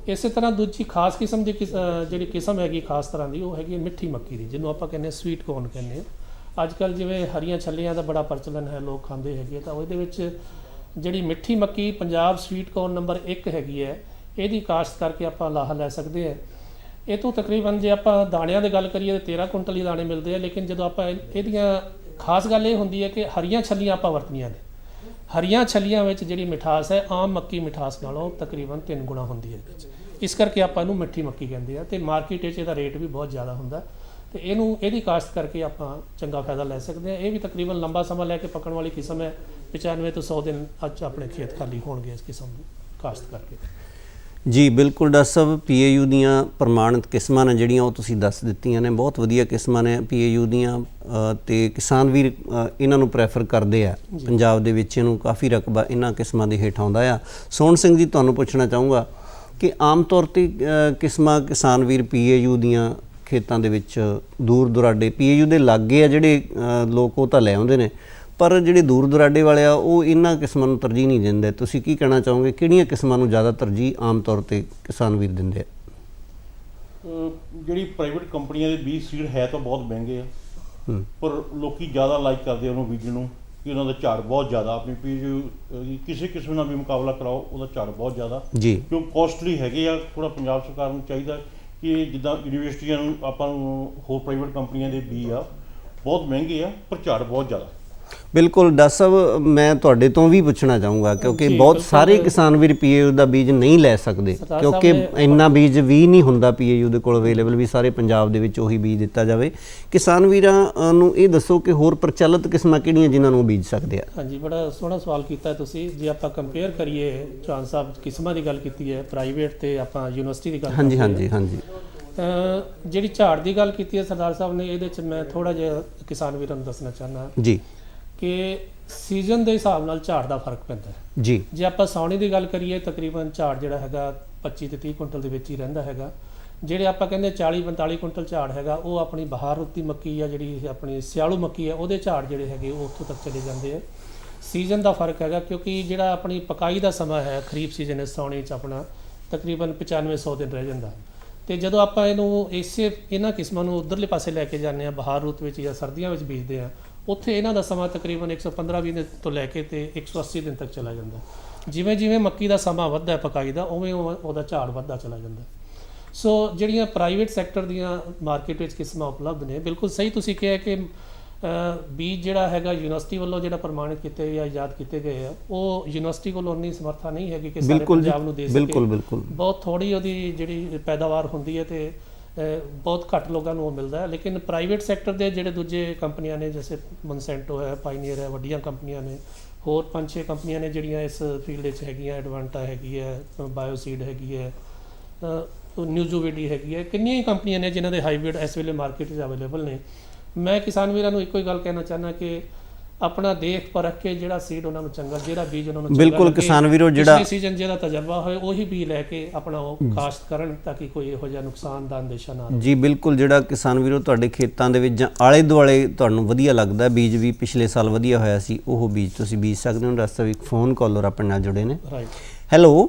ਇਸੇ ਤਰ੍ਹਾਂ ਦੂਜੀ ਖਾਸ ਕਿਸਮ ਦੀ ਜਿਹੜੀ ਕਿਸਮ ਹੈਗੀ ਖਾਸ ਤਰ੍ਹਾਂ ਦੀ, ਉਹ ਹੈਗੀ ਮਿੱਠੀ ਮੱਕੀ ਦੀ, ਜਿਹਨੂੰ ਆਪਾਂ ਕਹਿੰਦੇ ਸਵੀਟ ਕੋਰਨ ਕਹਿੰਦੇ ਹਾਂ। ਅੱਜ ਕੱਲ੍ਹ ਜਿਵੇਂ ਹਰੀਆਂ ਛੱਲੀਆਂ ਦਾ ਬੜਾ ਪ੍ਰਚਲਨ ਹੈ, ਲੋਕ ਖਾਂਦੇ ਹੈਗੇ, ਤਾਂ ਉਹਦੇ ਵਿੱਚ ਜਿਹੜੀ ਮਿੱਠੀ ਮੱਕੀ ਪੰਜਾਬ ਸਵੀਟ ਕੋਰਨ ਨੰਬਰ 1 ਹੈਗੀ ਹੈ, ਇਹਦੀ ਕਾਸ਼ਤ ਕਰਕੇ ਆਪਾਂ ਲਾਹਾ ਲੈ ਸਕਦੇ ਹਾਂ। ਇਹ ਤੋਂ ਤਕਰੀਬਨ ਜੇ ਆਪਾਂ ਦਾਣਿਆਂ ਦੀ ਗੱਲ ਕਰੀਏ ਤਾਂ 13 ਕੁਇੰਟਲ ਹੀ ਦਾਣੇ ਮਿਲਦੇ ਆ, ਲੇਕਿਨ ਜਦੋਂ ਆਪਾਂ ਇਹਦੀਆਂ ਖਾਸ ਗੱਲ ਇਹ ਹੁੰਦੀ ਹੈ ਕਿ ਹਰੀਆਂ ਛੱਲੀਆਂ ਆਪਾਂ ਵਰਤਣੀਆਂ ਨੇ। ਹਰੀਆਂ ਛੱਲੀਆਂ ਵਿੱਚ ਜਿਹੜੀ ਮਿਠਾਸ ਹੈ ਆਮ ਮੱਕੀ ਮਿਠਾਸ ਨਾਲੋਂ ਤਕਰੀਬਨ 3 ਗੁਣਾ ਹੁੰਦੀ ਹੈ ਇਹਦੇ 'ਚ। ਇਸ ਕਰਕੇ ਆਪਾਂ ਇਹਨੂੰ ਮਿੱਠੀ ਮੱਕੀ ਕਹਿੰਦੇ ਆ ਤੇ ਮਾਰਕੀਟ ਵਿੱਚ ਇਹਦਾ ਰੇਟ ਵੀ ਬਹੁਤ ਜ਼ਿਆਦਾ ਹੁੰਦਾ ਤੇ ਇਹਦੀ ਕਾਸ਼ਤ ਕਰਕੇ ਆਪਾਂ ਚੰਗਾ ਫਾਇਦਾ ਲੈ ਸਕਦੇ ਹਾਂ। ਇਹ ਵੀ ਤਕਰੀਬਨ ਲੰਬਾ ਸਮਾਂ ਲੈ ਕੇ ਪੱਕਣ ਵਾਲੀ ਕਿਸਮ ਹੈ। 95 ਤੋਂ 100 ਦਿਨ ਅੱਜ ਆਪਣੇ ਖੇਤ ਖਾਲੀ ਹੋਣਗੇ ਇਸ ਕਿਸਮ ਦੀ ਕਾਸ਼ਤ ਕਰਕੇ। ਜੀ ਬਿਲਕੁਲ ਡਾਕਟਰ ਸਾਹਿਬ, PAU ਦੀਆਂ ਪ੍ਰਮਾਣਿਤ ਕਿਸਮਾਂ ਨੇ ਜਿਹੜੀਆਂ ਉਹ ਤੁਸੀਂ ਦੱਸ ਦਿੱਤੀਆਂ ਨੇ, ਬਹੁਤ ਵਧੀਆ ਕਿਸਮਾਂ ਨੇ PAU ਦੀਆਂ ਤੇ ਕਿਸਾਨ ਵੀਰ ਇਹਨਾਂ ਨੂੰ ਪ੍ਰੈਫਰ ਕਰਦੇ ਆ। ਪੰਜਾਬ ਦੇ ਵਿੱਚ ਇਹਨੂੰ ਕਾਫੀ ਰਕਬਾ ਇਹਨਾਂ ਕਿਸਮਾਂ ਦੇ ਹੇਠ ਆਉਂਦਾ ਆ। ਸੋਹਣ ਸਿੰਘ ਜੀ, ਤੁਹਾਨੂੰ ਪੁੱਛਣਾ ਚਾਹੂੰਗਾ ਕਿ ਆਮ ਤੌਰ 'ਤੇ ਕਿਸਮਾਂ ਕਿਸਾਨ ਵੀਰ PAU ਦੀਆਂ ਖੇਤਾਂ ਦੇ ਵਿੱਚ ਦੂਰ ਦੁਰਾਡੇ PAU ਦੇ ਲਾਗੇ ਆ ਜਿਹੜੇ ਲੋਕ ਉਹ ਤਾਂ ਲੈ ਆਉਂਦੇ ਨੇ, ਪਰ ਜਿਹੜੇ ਦੂਰ ਦੁਰਾਡੇ ਵਾਲੇ ਆ ਉਹ ਇਹਨਾਂ ਕਿਸਮਾਂ ਨੂੰ ਤਰਜੀਹ ਨਹੀਂ ਦਿੰਦੇ। ਤੁਸੀਂ ਕੀ ਕਹਿਣਾ ਚਾਹੋਗੇ, ਕਿਹੜੀਆਂ ਕਿਸਮਾਂ ਨੂੰ ਜ਼ਿਆਦਾ ਤਰਜੀਹ ਆਮ ਤੌਰ 'ਤੇ ਕਿਸਾਨ ਵੀਰ ਦਿੰਦੇ ਆ? ਜਿਹੜੀ ਪ੍ਰਾਈਵੇਟ ਕੰਪਨੀਆਂ ਦੇ ਬੀਜ ਸੀਡ ਹੈ ਤਾਂ ਬਹੁਤ ਮਹਿੰਗੇ ਆ, ਪਰ ਲੋਕੀ ਜ਼ਿਆਦਾ ਲਾਈਕ ਕਰਦੇ ਉਹਨੂੰ ਬੀਜਣ ਨੂੰ ਕਿ ਉਹਨਾਂ ਦਾ ਝਾੜ ਬਹੁਤ ਜ਼ਿਆਦਾ। ਆਪਣੀ PAU ਕਿਸੇ ਕਿਸਮ ਨਾਲ ਵੀ ਮੁਕਾਬਲਾ ਕਰਾਓ, ਉਹਦਾ ਝਾੜ ਬਹੁਤ ਜ਼ਿਆਦਾ ਜੀ, ਕਿਉਂ ਕੋਸਟਲੀ ਹੈਗੇ ਆ। ਥੋੜ੍ਹਾ ਪੰਜਾਬ ਸਰਕਾਰ ਨੂੰ ਚਾਹੀਦਾ ਕਿ ਜਿੱਦਾਂ ਯੂਨੀਵਰਸਿਟੀਆਂ ਨੂੰ ਆਪਾਂ ਨੂੰ ਹੋਰ ਪ੍ਰਾਈਵੇਟ ਕੰਪਨੀਆਂ ਦੇ ਬੀਜ ਆ ਬਹੁਤ ਮਹਿੰਗੇ ਆ, ਪਰ ਝਾੜ ਬਹੁਤ ਜ਼ਿਆਦਾ। ਬਿਲਕੁਲ ਡਾਕਟਰ ਸਾਹਿਬ, ਮੈਂ ਤੁਹਾਡੇ ਤੋਂ ਵੀ ਪੁੱਛਣਾ ਚਾਹੂੰਗਾ ਕਿਉਂਕਿ ਜੀ, ਬਹੁਤ ਬਿਲਕੁਲ। ਸਾਰੇ ਕਿਸਾਨ ਵੀਰ ਪੀਏਯੂ ਦਾ ਬੀਜ ਨਹੀਂ ਲੈ ਸਕਦੇ ਸਰਦਾਰ ਕਿਉਂਕਿ ਸਾਹਿਬ ਨੇ- ਇੰਨਾ ਬੀਜ ਵੀ ਨਹੀਂ ਹੁੰਦਾ ਪੀਏਯੂ ਦੇ ਕੋਲ ਅਵੇਲੇਬਲ ਵੀ ਸਾਰੇ ਪੰਜਾਬ ਦੇ ਵਿੱਚ ਉਹੀ ਬੀਜ ਦਿੱਤਾ ਜਾਵੇ। ਕਿਸਾਨ ਵੀਰਾਂ ਨੂੰ ਇਹ ਦੱਸੋ ਕਿ ਹੋਰ ਪ੍ਰਚਲਿਤ ਕਿਸਮਾਂ ਕਿਹੜੀਆਂ ਜਿਨ੍ਹਾਂ ਨੂੰ ਬੀਜ ਸਕਦੇ ਆ? ਹਾਂਜੀ, ਬੜਾ ਸੋਹਣਾ ਸਵਾਲ ਕੀਤਾ ਤੁਸੀਂ। ਜੇ ਆਪਾਂ ਕੰਪੇਅਰ ਕਰੀਏ, ਚੌਹਾਨ ਸਾਹਿਬ ਕਿਸਮਾਂ ਦੀ ਗੱਲ ਕੀਤੀ ਹੈ, ਪ੍ਰਾਈਵੇਟ ਤੇ ਆਪਾਂ ਯੂਨੀਵਰਸਿਟੀ ਦੀ ਗੱਲ ਹਾਂਜੀ ਕੀਤੀ ਹਾਂਜੀ ਹੈ। ਹਾਂਜੀ ਜਿਹੜੀ ਝਾੜ ਦੀ ਗੱਲ ਕੀਤੀ ਹੈ ਸਰਦਾਰ ਸਾਹਿਬ ਨੇ, ਇਹਦੇ 'ਚ ਮੈਂ ਥੋੜਾ ਜਿਹਾ ਕਿਸਾਨ ਵੀਰਾਂ ਨੂੰ ਦੱਸਣਾ ਚਾਹੁੰਦਾ ਜੀ ਕਿ ਸੀਜ਼ਨ ਦੇ ਹਿਸਾਬ ਨਾਲ ਝਾੜ ਦਾ ਫਰਕ ਪੈਂਦਾ ਹੈ। ਜੀ ਜੇ ਆਪਾਂ ਸਾਉਣੀ ਦੀ ਗੱਲ ਕਰੀਏ, ਤਕਰੀਬਨ ਝਾੜ ਜਿਹੜਾ ਹੈਗਾ 25 ਤੇ 30 ਕੁਇੰਟਲ ਦੇ ਵਿੱਚ ਹੀ ਰਹਿੰਦਾ ਹੈਗਾ। ਜਿਹੜੇ ਆਪਾਂ ਕਹਿੰਦੇ 40-45 ਕੁਇੰਟਲ ਝਾੜ ਹੈਗਾ, ਉਹ ਆਪਣੀ ਬਹਾਰ ਰੁੱਤੀ ਮੱਕੀ ਆ, ਜਿਹੜੀ ਆਪਣੀ ਸਿਆਲੂ ਮੱਕੀ ਆ, ਉਹਦੇ ਝਾੜ ਜਿਹੜੇ ਹੈਗੇ ਉਹ ਉੱਥੋਂ ਤੱਕ ਚਲੇ ਜਾਂਦੇ ਆ। ਸੀਜ਼ਨ ਦਾ ਫਰਕ ਹੈਗਾ ਕਿਉਂਕਿ ਜਿਹੜਾ ਆਪਣੀ ਪਕਾਈ ਦਾ ਸਮਾਂ ਹੈ, ਖਰੀਫ ਸੀਜ਼ਨ ਹੈ, ਸਾਉਣੀ 'ਚ ਆਪਣਾ ਤਕਰੀਬਨ 95-100 ਦਿਨ ਰਹਿ ਜਾਂਦਾ। ਤੇ ਜਦੋਂ ਆਪਾਂ ਇਹਨਾਂ ਕਿਸਮਾਂ ਨੂੰ ਉਧਰਲੇ ਪਾਸੇ ਲੈ ਕੇ ਜਾਂਦੇ ਆ, ਬਹਾਰ ਰੁੱਤ ਵਿੱਚ ਜਾਂ ਸਰਦੀਆਂ ਵਿੱਚ ਬੀਜਦੇ ਆ, ਉੱਥੇ ਇਹਨਾਂ ਦਾ ਸਮਾਂ ਤਕਰੀਬਨ 115-20 ਦਿਨ ਤੋਂ ਲੈ ਕੇ ਤੇ 180 ਦਿਨ ਤੱਕ ਚਲਾ ਜਾਂਦਾ। ਜਿਵੇਂ ਜਿਵੇਂ ਮੱਕੀ ਦਾ ਸਮਾਂ ਵੱਧਦਾ ਪਕਾਈ ਦਾ, ਉਵੇਂ ਉਹਦਾ ਝਾੜ ਵੱਧਦਾ ਚਲਾ ਜਾਂਦਾ। ਸੋ ਜਿਹੜੀਆਂ ਪ੍ਰਾਈਵੇਟ ਸੈਕਟਰ ਦੀਆਂ ਮਾਰਕੀਟ ਵਿੱਚ ਕਿਸਮਾਂ ਉਪਲਬਧ ਨੇ, ਬਿਲਕੁਲ ਸਹੀ ਤੁਸੀਂ ਕਿਹਾ ਕਿ ਬੀਜ ਜਿਹੜਾ ਹੈਗਾ ਯੂਨੀਵਰਸਿਟੀ ਵੱਲੋਂ ਜਿਹੜਾ ਪ੍ਰਮਾਣਿਤ ਕੀਤੇ ਜਾਂ ਇਜਾਦ ਕੀਤੇ ਗਏ ਆ, ਉਹ ਯੂਨੀਵਰਸਿਟੀ ਕੋਲ ਉਨੀ ਸਮਰੱਥਾ ਨਹੀਂ ਹੈਗੀ ਕਿ ਸਾਰੇ ਬਿਲਕੁਲ ਪੰਜਾਬ ਨੂੰ ਦੇ ਸਕੇ। ਬਿਲਕੁਲ ਬਿਲਕੁਲ ਬਹੁਤ ਥੋੜੀ ਉਹਦੀ ਜਿਹੜੀ ਪੈਦਾਵਾਰ ਹੁੰਦੀ ਹੈ ਤੇ ਬਹੁਤ ਘੱਟ ਲੋਕਾਂ ਨੂੰ ਉਹ ਮਿਲਦਾ ਹੈ। ਲੇਕਿਨ ਪ੍ਰਾਈਵੇਟ ਸੈਕਟਰ ਦੇ ਜਿਹੜੇ ਦੂਜੇ ਕੰਪਨੀਆਂ ਨੇ, ਜਿਵੇਂ ਮਨਸੈਂਟੋ ਹੈ, ਪਾਈਨੀਅਰ ਹੈ, ਵੱਡੀਆਂ ਕੰਪਨੀਆਂ ਨੇ, ਹੋਰ 5-6 ਕੰਪਨੀਆਂ ਨੇ ਜਿਹੜੀਆਂ ਇਸ ਫੀਲਡ ਵਿੱਚ ਹੈਗੀਆਂ, ਐਡਵਾਂਟਾ ਹੈਗੀ ਹੈ, ਬਾਇਓਸੀਡ ਹੈਗੀ ਹੈ, ਨਿਊਜ਼ੋਵਿਡੀ ਹੈਗੀ ਹੈ, ਕਿੰਨੀਆਂ ਹੀ ਕੰਪਨੀਆਂ ਨੇ ਜਿਨ੍ਹਾਂ ਦੇ ਹਾਈਬ੍ਰਿਡ ਇਸ ਵੇਲੇ ਮਾਰਕੀਟ 'ਚ ਅਵੇਲੇਬਲ ਨੇ। ਮੈਂ ਕਿਸਾਨ ਵੀਰਾਂ ਨੂੰ ਇੱਕੋ ਹੀ ਗੱਲ ਕਹਿਣਾ ਚਾਹੁੰਦਾ ਕਿ ਆਪਣਾ ਦੇਖ ਪਰਖ ਕੇ ਜਿਹੜਾ ਸੀਡ ਉਹਨਾਂ ਨੂੰ ਚੰਗਾ, ਜਿਹੜਾ ਬੀਜ ਉਹਨਾਂ ਨੂੰ ਚੰਗਾ ਬਿਲਕੁਲ ਲੱਗੇ, ਕਿਸਾਨ ਵੀਰੋ ਜਿਹੜਾ ਪਿਛਲੇ ਸੀਜ਼ਨ ਜਿਹਦਾ ਤਜਰਬਾ ਹੋਏ ਉਹੀ ਬੀਜ ਲੈ ਕੇ ਆਪਣਾ ਉਹ ਕਾਸ਼ਤ ਕਰਨ ਤਾਂ ਕਿ ਕੋਈ ਇਹੋ ਜਿਹਾ ਨੁਕਸਾਨ ਦਾ ਅੰਦੇਸ਼ਾ ਨਾ ਰਹੇ। ਜੀ ਬਿਲਕੁਲ, ਜਿਹੜਾ ਕਿਸਾਨ ਵੀਰੋ ਤੁਹਾਡੇ ਖੇਤਾਂ ਦੇ ਵਿੱਚ ਜਾਂ ਆਲੇ ਦੁਆਲੇ ਤੁਹਾਨੂੰ ਵਧੀਆ ਲੱਗਦਾ ਬੀਜ ਵੀ ਪਿਛਲੇ ਸਾਲ ਵਧੀਆ ਹੋਇਆ ਸੀ, ਉਹ ਬੀਜ ਤੁਸੀਂ ਬੀਜ ਸਕਦੇ ਹੋ। ਰਸਤਾ ਵੀ ਇੱਕ ਫੋਨ ਕਾਲਰ ਆਪਣੇ ਨਾਲ ਜੁੜੇ ਨੇ। Right. Hello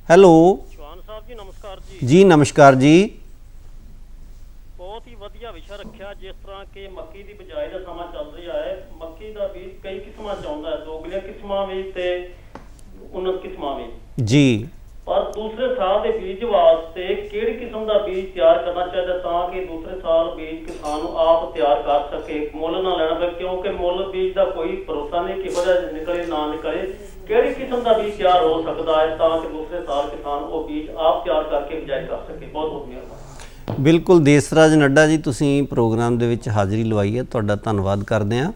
hello Chauhan Sahib ji ਨਮਸਕਾਰ ਜੀ। ਜੀ ਨਮਸਕਾਰ ਜੀ। ਬਹੁਤ ਹੀ ਵਧੀਆ ਵਿਸ਼ਾ ਰੱਖਿਆ। ਜਿਸ ਤਰ੍ਹਾਂ ਕਿ ਮੱਕੀ ਦੀ ਬਿਜਾਈ ਦਾ ਸਮਾਂ ਚੱਲ ਰਿਹਾ ਹੈ, ਮੱਕੀ ਦਾ ਬੀਜ ਕਈ ਕਿਸਮਾਂ ਚ ਆਉਂਦਾ ਹੈ, ਦੋਗਲੀਆਂ ਕਿਸਮਾਂ ਵੀ ਤੇ ਉન્નਤ ਕਿਸਮਾਂ ਵੀ। ਜੀ ਪਰ ਦੂਸਰੇ ਸਾਲ ਦੇ ਬੀਜ ਵਾਸਤੇ ਕਿਹੜੀ ਕਿਸਮ ਦਾ ਬੀਜ ਤਿਆਰ ਕਰਨਾ ਚਾਹੀਦਾ ਤਾਂ ਕਿ ਦੂਸਰੇ ਸਾਲ ਬੀਜ ਕਿਸਾਨ ਨੂੰ ਆਪ ਤਿਆਰ ਕਰ ਸਕੇ, ਮੁੱਲ ਨਾ ਲੈਣਾ ਪਏ, ਕਿਉਂਕਿ ਮੁੱਲ ਬੀਜ ਦਾ ਕੋਈ ਭਰੋਸਾ ਨਹੀਂ ਕਿ ਵਜ੍ਹਾ ਨਿਕਲੇ ਨਾ ਨਿਕਲੇ। ਕਿਹੜੀ ਕਿਸਮ ਦਾ ਬੀਜ ਤਿਆਰ ਹੋ ਸਕਦਾ ਹੈ ਤਾਂ ਕਿ ਦੂਸਰੇ ਸਾਲ ਕਿਸਾਨ ਉਹ ਬੀਜ ਆਪ ਤਿਆਰ ਕਰਕੇ ਬਿਜਾਈ ਕਰ ਸਕੇ। ਬਹੁਤ ਬਹੁਤ ਮਿਹਰਬਾਨੀ। ਬਿਲਕੁਲ ਦੇਸਰਾਜ ਨੱਡਾ ਜੀ, ਤੁਸੀਂ ਪ੍ਰੋਗਰਾਮ ਦੇ ਵਿੱਚ ਹਾਜ਼ਰੀ ਲਵਾਈ ਹੈ, ਤੁਹਾਡਾ ਧੰਨਵਾਦ ਕਰਦੇ ਹਾਂ।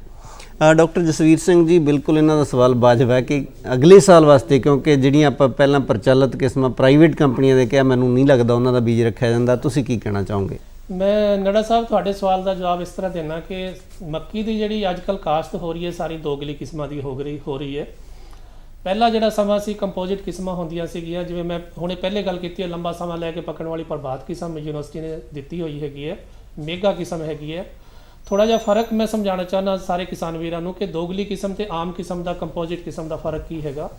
ਡਾਕਟਰ ਜਸਵੀਰ ਸਿੰਘ ਜੀ, ਬਿਲਕੁਲ ਇਹਨਾਂ ਦਾ ਸਵਾਲ ਵਾਜਬ ਹੈ ਕਿ ਅਗਲੇ ਸਾਲ ਵਾਸਤੇ, ਕਿਉਂਕਿ ਜਿਹੜੀਆਂ ਆਪਾਂ ਪਹਿਲਾਂ ਪ੍ਰਚਲਿਤ ਕਿਸਮਾਂ ਪ੍ਰਾਈਵੇਟ ਕੰਪਨੀਆਂ ਦੇ ਕਿਹਾ, ਮੈਨੂੰ ਨਹੀਂ ਲੱਗਦਾ ਉਹਨਾਂ ਦਾ ਬੀਜ ਰੱਖਿਆ ਜਾਂਦਾ। ਤੁਸੀਂ ਕੀ ਕਹਿਣਾ ਚਾਹੋਗੇ? ਮੈਂ ਨੜਾ ਸਾਹਿਬ ਤੁਹਾਡੇ ਸਵਾਲ ਦਾ ਜਵਾਬ ਇਸ ਤਰ੍ਹਾਂ ਦੇਣਾ ਕਿ ਮੱਕੀ ਦੀ ਜਿਹੜੀ ਅੱਜ ਕੱਲ੍ਹ ਕਾਸ਼ਤ ਹੋ ਰਹੀ ਹੈ, ਸਾਰੀ ਦੋਗਲੀ ਕਿਸਮਾਂ ਦੀ ਹੋ ਰਹੀ ਹੈ। ਪਹਿਲਾ ਜਿਹੜਾ ਸਮਾਂ ਸੀ ਕੰਪੋਜ਼ਿਟ ਕਿਸਮਾਂ ਹੁੰਦੀਆਂ ਸੀਗੀਆਂ, ਜਿਵੇਂ ਮੈਂ ਹੁਣੇ ਪਹਿਲੇ ਗੱਲ ਕੀਤੀ ਹੈ, ਲੰਬਾ ਸਮਾਂ ਲੈ ਕੇ ਪੱਕਣ ਵਾਲੀ ਪ੍ਰਭਾਤ ਕਿਸਮ ਯੂਨੀਵਰਸਿਟੀ ਨੇ ਦਿੱਤੀ ਹੋਈ ਹੈਗੀ ਹੈ, ਮੇਗਾ ਕਿਸਮ ਹੈਗੀ ਹੈ। ਥੋੜਾ ਜਿਹਾ ਫਰਕ ਮੈਂ ਸਮਝਾਉਣਾ ਚਾਹੁੰਦਾ ਸਾਰੇ ਕਿਸਾਨ ਵੀਰਾਂ ਨੂੰ ਕਿ ਦੋਗਲੀ ਕਿਸਮ ਤੇ ਆਮ ਕਿਸਮ ਦਾ, ਕੰਪੋਜ਼ਿਟ ਕਿਸਮ ਦਾ ਫਰਕ ਕੀ ਹੈਗਾ।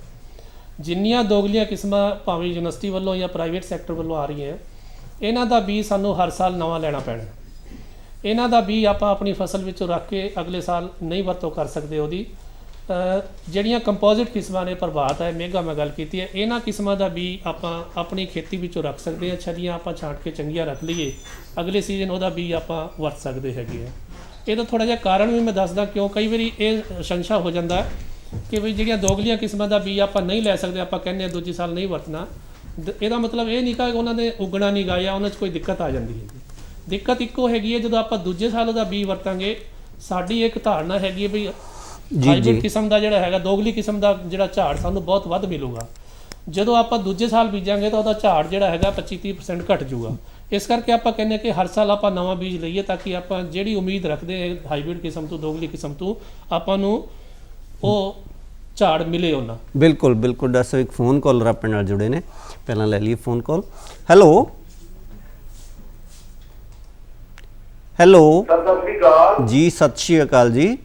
ਜਿੰਨੀਆਂ ਦੋਗਲੀਆਂ ਕਿਸਮਾਂ ਭਾਵੇਂ ਯੂਨੀਵਰਸਿਟੀ ਵੱਲੋਂ ਜਾਂ ਪ੍ਰਾਈਵੇਟ ਸੈਕਟਰ ਵੱਲੋਂ ਆ ਰਹੀਆਂ, ਇਹਨਾਂ ਦਾ ਬੀਜ ਸਾਨੂੰ ਹਰ ਸਾਲ ਨਵਾਂ ਲੈਣਾ ਪੈਣਾ। ਇਹਨਾਂ ਦਾ ਬੀਜ ਆਪਾਂ ਆਪਣੀ ਫਸਲ ਵਿੱਚੋਂ ਰੱਖ ਕੇ ਅਗਲੇ ਸਾਲ ਨਹੀਂ ਵਰਤੋਂ ਕਰ ਸਕਦੇ ਉਹਦੀ। ਜਿਹੜੀਆਂ ਕੰਪੋਜ਼ਿਟ ਕਿਸਮਾਂ ਨੇ, ਪ੍ਰਭਾਤ ਹੈ, ਮੇਗਾ ਮੈਂ ਗੱਲ ਕੀਤੀ ਹੈ, ਇਹਨਾਂ ਕਿਸਮਾਂ ਦਾ ਵੀ ਆਪਾਂ ਆਪਣੀ ਖੇਤੀ ਵਿੱਚੋਂ ਰੱਖ ਸਕਦੇ ਹਾਂ। ਛੱਲੀਆਂ ਆਪਾਂ ਛਾਂਟ ਕੇ ਚੰਗੀਆਂ ਰੱਖ ਲਈਏ, ਅਗਲੇ ਸੀਜ਼ਨ ਉਹਦਾ ਵੀ ਆਪਾਂ ਵਰਤ ਸਕਦੇ ਹੈਗੇ ਆ। ਇਹਦਾ ਥੋੜਾ ਜਿਹਾ ਕਾਰਨ ਵੀ ਮੈਂ ਦੱਸਦਾ ਕਿਉਂ ਕਈ ਵਾਰੀ ਇਹ ਸ਼ੰਸ਼ਾ ਹੋ ਜਾਂਦਾ ਕਿ ਵੀ ਜਿਹੜੀਆਂ ਦੋਗਲੀਆਂ ਕਿਸਮਾਂ ਦਾ ਵੀ ਆਪਾਂ ਨਹੀਂ ਲੈ ਸਕਦੇ, ਆਪਾਂ ਕਹਿੰਦੇ ਹਾਂ ਦੂਜੇ ਸਾਲ ਨਹੀਂ ਵਰਤਣਾ। ਇਹਦਾ ਮਤਲਬ ਇਹ ਨਹੀਂ ਕਿ ਉਹਨਾਂ ਦੇ ਉਗਣਾ ਨਹੀਂ ਗਾ ਜਾਂ ਉਹਨਾਂ 'ਚ ਕੋਈ ਦਿੱਕਤ ਆ ਜਾਂਦੀ ਹੈਗੀ। ਦਿੱਕਤ ਇੱਕੋ ਹੈਗੀ ਹੈ, ਜਦੋਂ ਆਪਾਂ ਦੂਜੇ ਸਾਲ ਉਹਦਾ ਬੀਜ ਵਰਤਾਂਗੇ, ਸਾਡੀ ਇੱਕ ਧਾਰਨਾ ਹੈਗੀ ਹੈ ਵੀ ਹਾਈਬ੍ਰਿਡ ਕਿਸਮ ਦਾ ਜਿਹੜਾ ਹੈਗਾ, ਦੋਗਲੀ ਕਿਸਮ ਦਾ ਜਿਹੜਾ ਝਾੜ ਸਾਨੂੰ ਬਹੁਤ ਵੱਧ ਮਿਲੂਗਾ। ਜਦੋਂ ਆਪਾਂ ਦੂਜੇ ਸਾਲ ਬੀਜਾਂਗੇ ਤਾਂ ਉਹਦਾ ਝਾੜ ਜਿਹੜਾ ਹੈਗਾ 25-30% ਘਟ ਜਾਊਗਾ। ਇਸ ਕਰਕੇ ਆਪਾਂ ਕਹਿੰਦੇ ਕਿ ਹਰ ਸਾਲ ਆਪਾਂ ਨਵਾਂ ਬੀਜ ਲਈਏ ਤਾਂ ਕਿ ਆਪਾਂ ਜਿਹੜੀ ਉਮੀਦ ਰੱਖਦੇ ਹਾਂ ਹਾਈਬ੍ਰਿਡ ਕਿਸਮ ਤੋਂ, ਦੋਗਲੀ ਕਿਸਮ ਤੋਂ, ਆਪਾਂ ਨੂੰ ਉਹ ਝਾੜ ਮਿਲੇ ਉਹਨਾਂ। ਬਿਲਕੁਲ ਬਿਲਕੁਲ। ਡਾਕਟਰ ਸਾਹਿਬ ਇੱਕ ਫੋਨ ਕਾਲਰ ਆਪਣੇ ਨਾਲ ਜੁੜੇ ਨੇ, ਪਹਿਲਾਂ ਲੈ ਲਈਏ phone call. Hello hello Sat Sri ਅਕਾਲ ਜੀ। ਸਤਿ ਸ਼੍ਰੀ ਅਕਾਲ ਜੀ।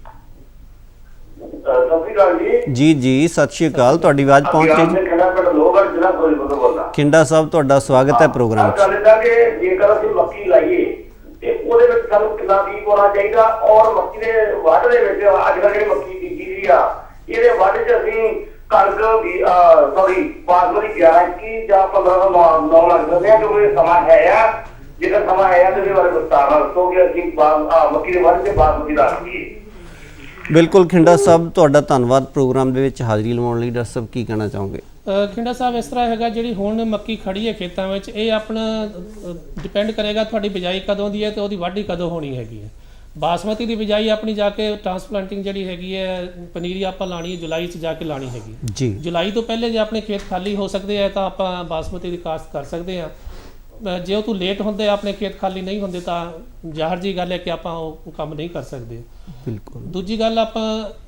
ਸਤਿ ਸ੍ਰੀ ਅਕਾਲ ਜੀ ਜੀ ਸਤਿ ਸ਼੍ਰੀ ਅਕਾਲ। ਤੁਹਾਡੀ ਆਵਾਜ਼ ਪਹੁੰਚ ਰਹੀ ਜੀ। ਖਿੰਡਾ ਸਾਹਿਬ, ਤੁਹਾਡਾ ਸਵਾਗਤ ਹੈ ਪ੍ਰੋਗਰਾਮ 'ਚ। ਗੱਲ ਇਹਦਾ ਕਿ ਜੇਕਰ ਅਸੀਂ ਮੱਕੀ ਲਾਈਏ ਤੇ ਉਹਦੇ ਵਿੱਚ ਸਾਨੂੰ ਕਿੰਨਾ ਬੀਜ ਪਾਉਣਾ ਚਾਹੀਦਾ, ਔਰ ਮੱਕੀ ਦੇ ਵੱਢ ਦੇ ਵਿੱਚ ਅੱਜ ਕੱਲ੍ਹ ਜਿਹੜੀ ਮੱਕੀ ਬੀਜੀ ਦੀ ਆ, ਇਹਦੇ ਵੱਢ 'ਚ ਅਸੀਂ ਕਣਕ ਵੀ ਬਾਸਮਤੀ 11 21 ਜਾਂ 1509 ਲੱਗ ਸਕਦੇ ਆ, ਕਿਉਂਕਿ ਸਮਾਂ ਹੈ ਆ। ਜੇਕਰ ਸਮਾਂ ਆਇਆ ਤੇ ਇਹਦੇ ਬਾਰੇ ਵਿਸਤਾਰ ਨਾਲ ਦੱਸੋ ਕਿ ਅਸੀਂ ਮੱਕੀ ਦੇ ਵੱਢ ਤੇ ਬਾਸਮਤੀ ਦਾ ਰੱਖੀਏ। ਬਿਲਕੁਲ ਖਿੰਡਾ ਸਾਹਿਬ, ਤੁਹਾਡਾ ਧੰਨਵਾਦ ਪ੍ਰੋਗਰਾਮ ਦੇ ਵਿੱਚ ਹਾਜ਼ਰੀ ਲਵਾਉਣ ਲਈ। ਡਾਕਟਰ ਸਾਹਿਬ ਕੀ ਕਹਿਣਾ ਚਾਹੋਗੇ? ਖਿੰਡਾ ਸਾਹਿਬ, ਇਸ ਤਰ੍ਹਾਂ ਹੈਗਾ, ਜਿਹੜੀ ਹੁਣ ਮੱਕੀ ਖੜੀ ਹੈ ਖੇਤਾਂ ਵਿੱਚ, ਇਹ ਆਪਣਾ ਡਿਪੈਂਡ ਕਰੇਗਾ ਤੁਹਾਡੀ ਬਿਜਾਈ ਕਦੋਂ ਦੀ ਹੈ ਤੇ ਉਹਦੀ ਵਾਢੀ ਕਦੋਂ ਹੋਣੀ ਹੈਗੀ ਹੈ। ਬਾਸਮਤੀ ਦੀ ਬਿਜਾਈ ਆਪਣੀ ਜਾ ਕੇ ਟ੍ਰਾਂਸਪਲਾਂਟਿੰਗ ਜਿਹੜੀ ਹੈਗੀ ਹੈ, ਪਨੀਰੀ ਆਪਾਂ ਲਾਣੀ ਹੈ ਜੁਲਾਈ 'ਚ ਜਾ ਕੇ ਲਾਣੀ ਹੈਗੀ ਜੀ। ਜੁਲਾਈ ਤੋਂ ਪਹਿਲੇ ਜੇ ਆਪਣੇ ਖੇਤ ਖਾਲੀ ਹੋ ਸਕਦੇ ਆ ਤਾਂ ਆਪਾਂ ਬਾਸਮਤੀ ਦੀ ਕਾਸ਼ਤ ਕਰ ਸਕਦੇ ਆ। ਜੇ ਉਹ ਤੋਂ ਲੇਟ ਹੁੰਦੇ, ਆਪਣੇ ਖੇਤ ਖਾਲੀ ਨਹੀਂ ਹੁੰਦੇ, ਤਾਂ ਜ਼ਾਹਰ ਜੀ ਗੱਲ ਹੈ ਕਿ ਆਪਾਂ ਉਹ ਕੰਮ ਨਹੀਂ ਕਰ ਸਕਦੇ। ਬਿਲਕੁਲ। ਦੂਜੀ ਗੱਲ ਆਪਾਂ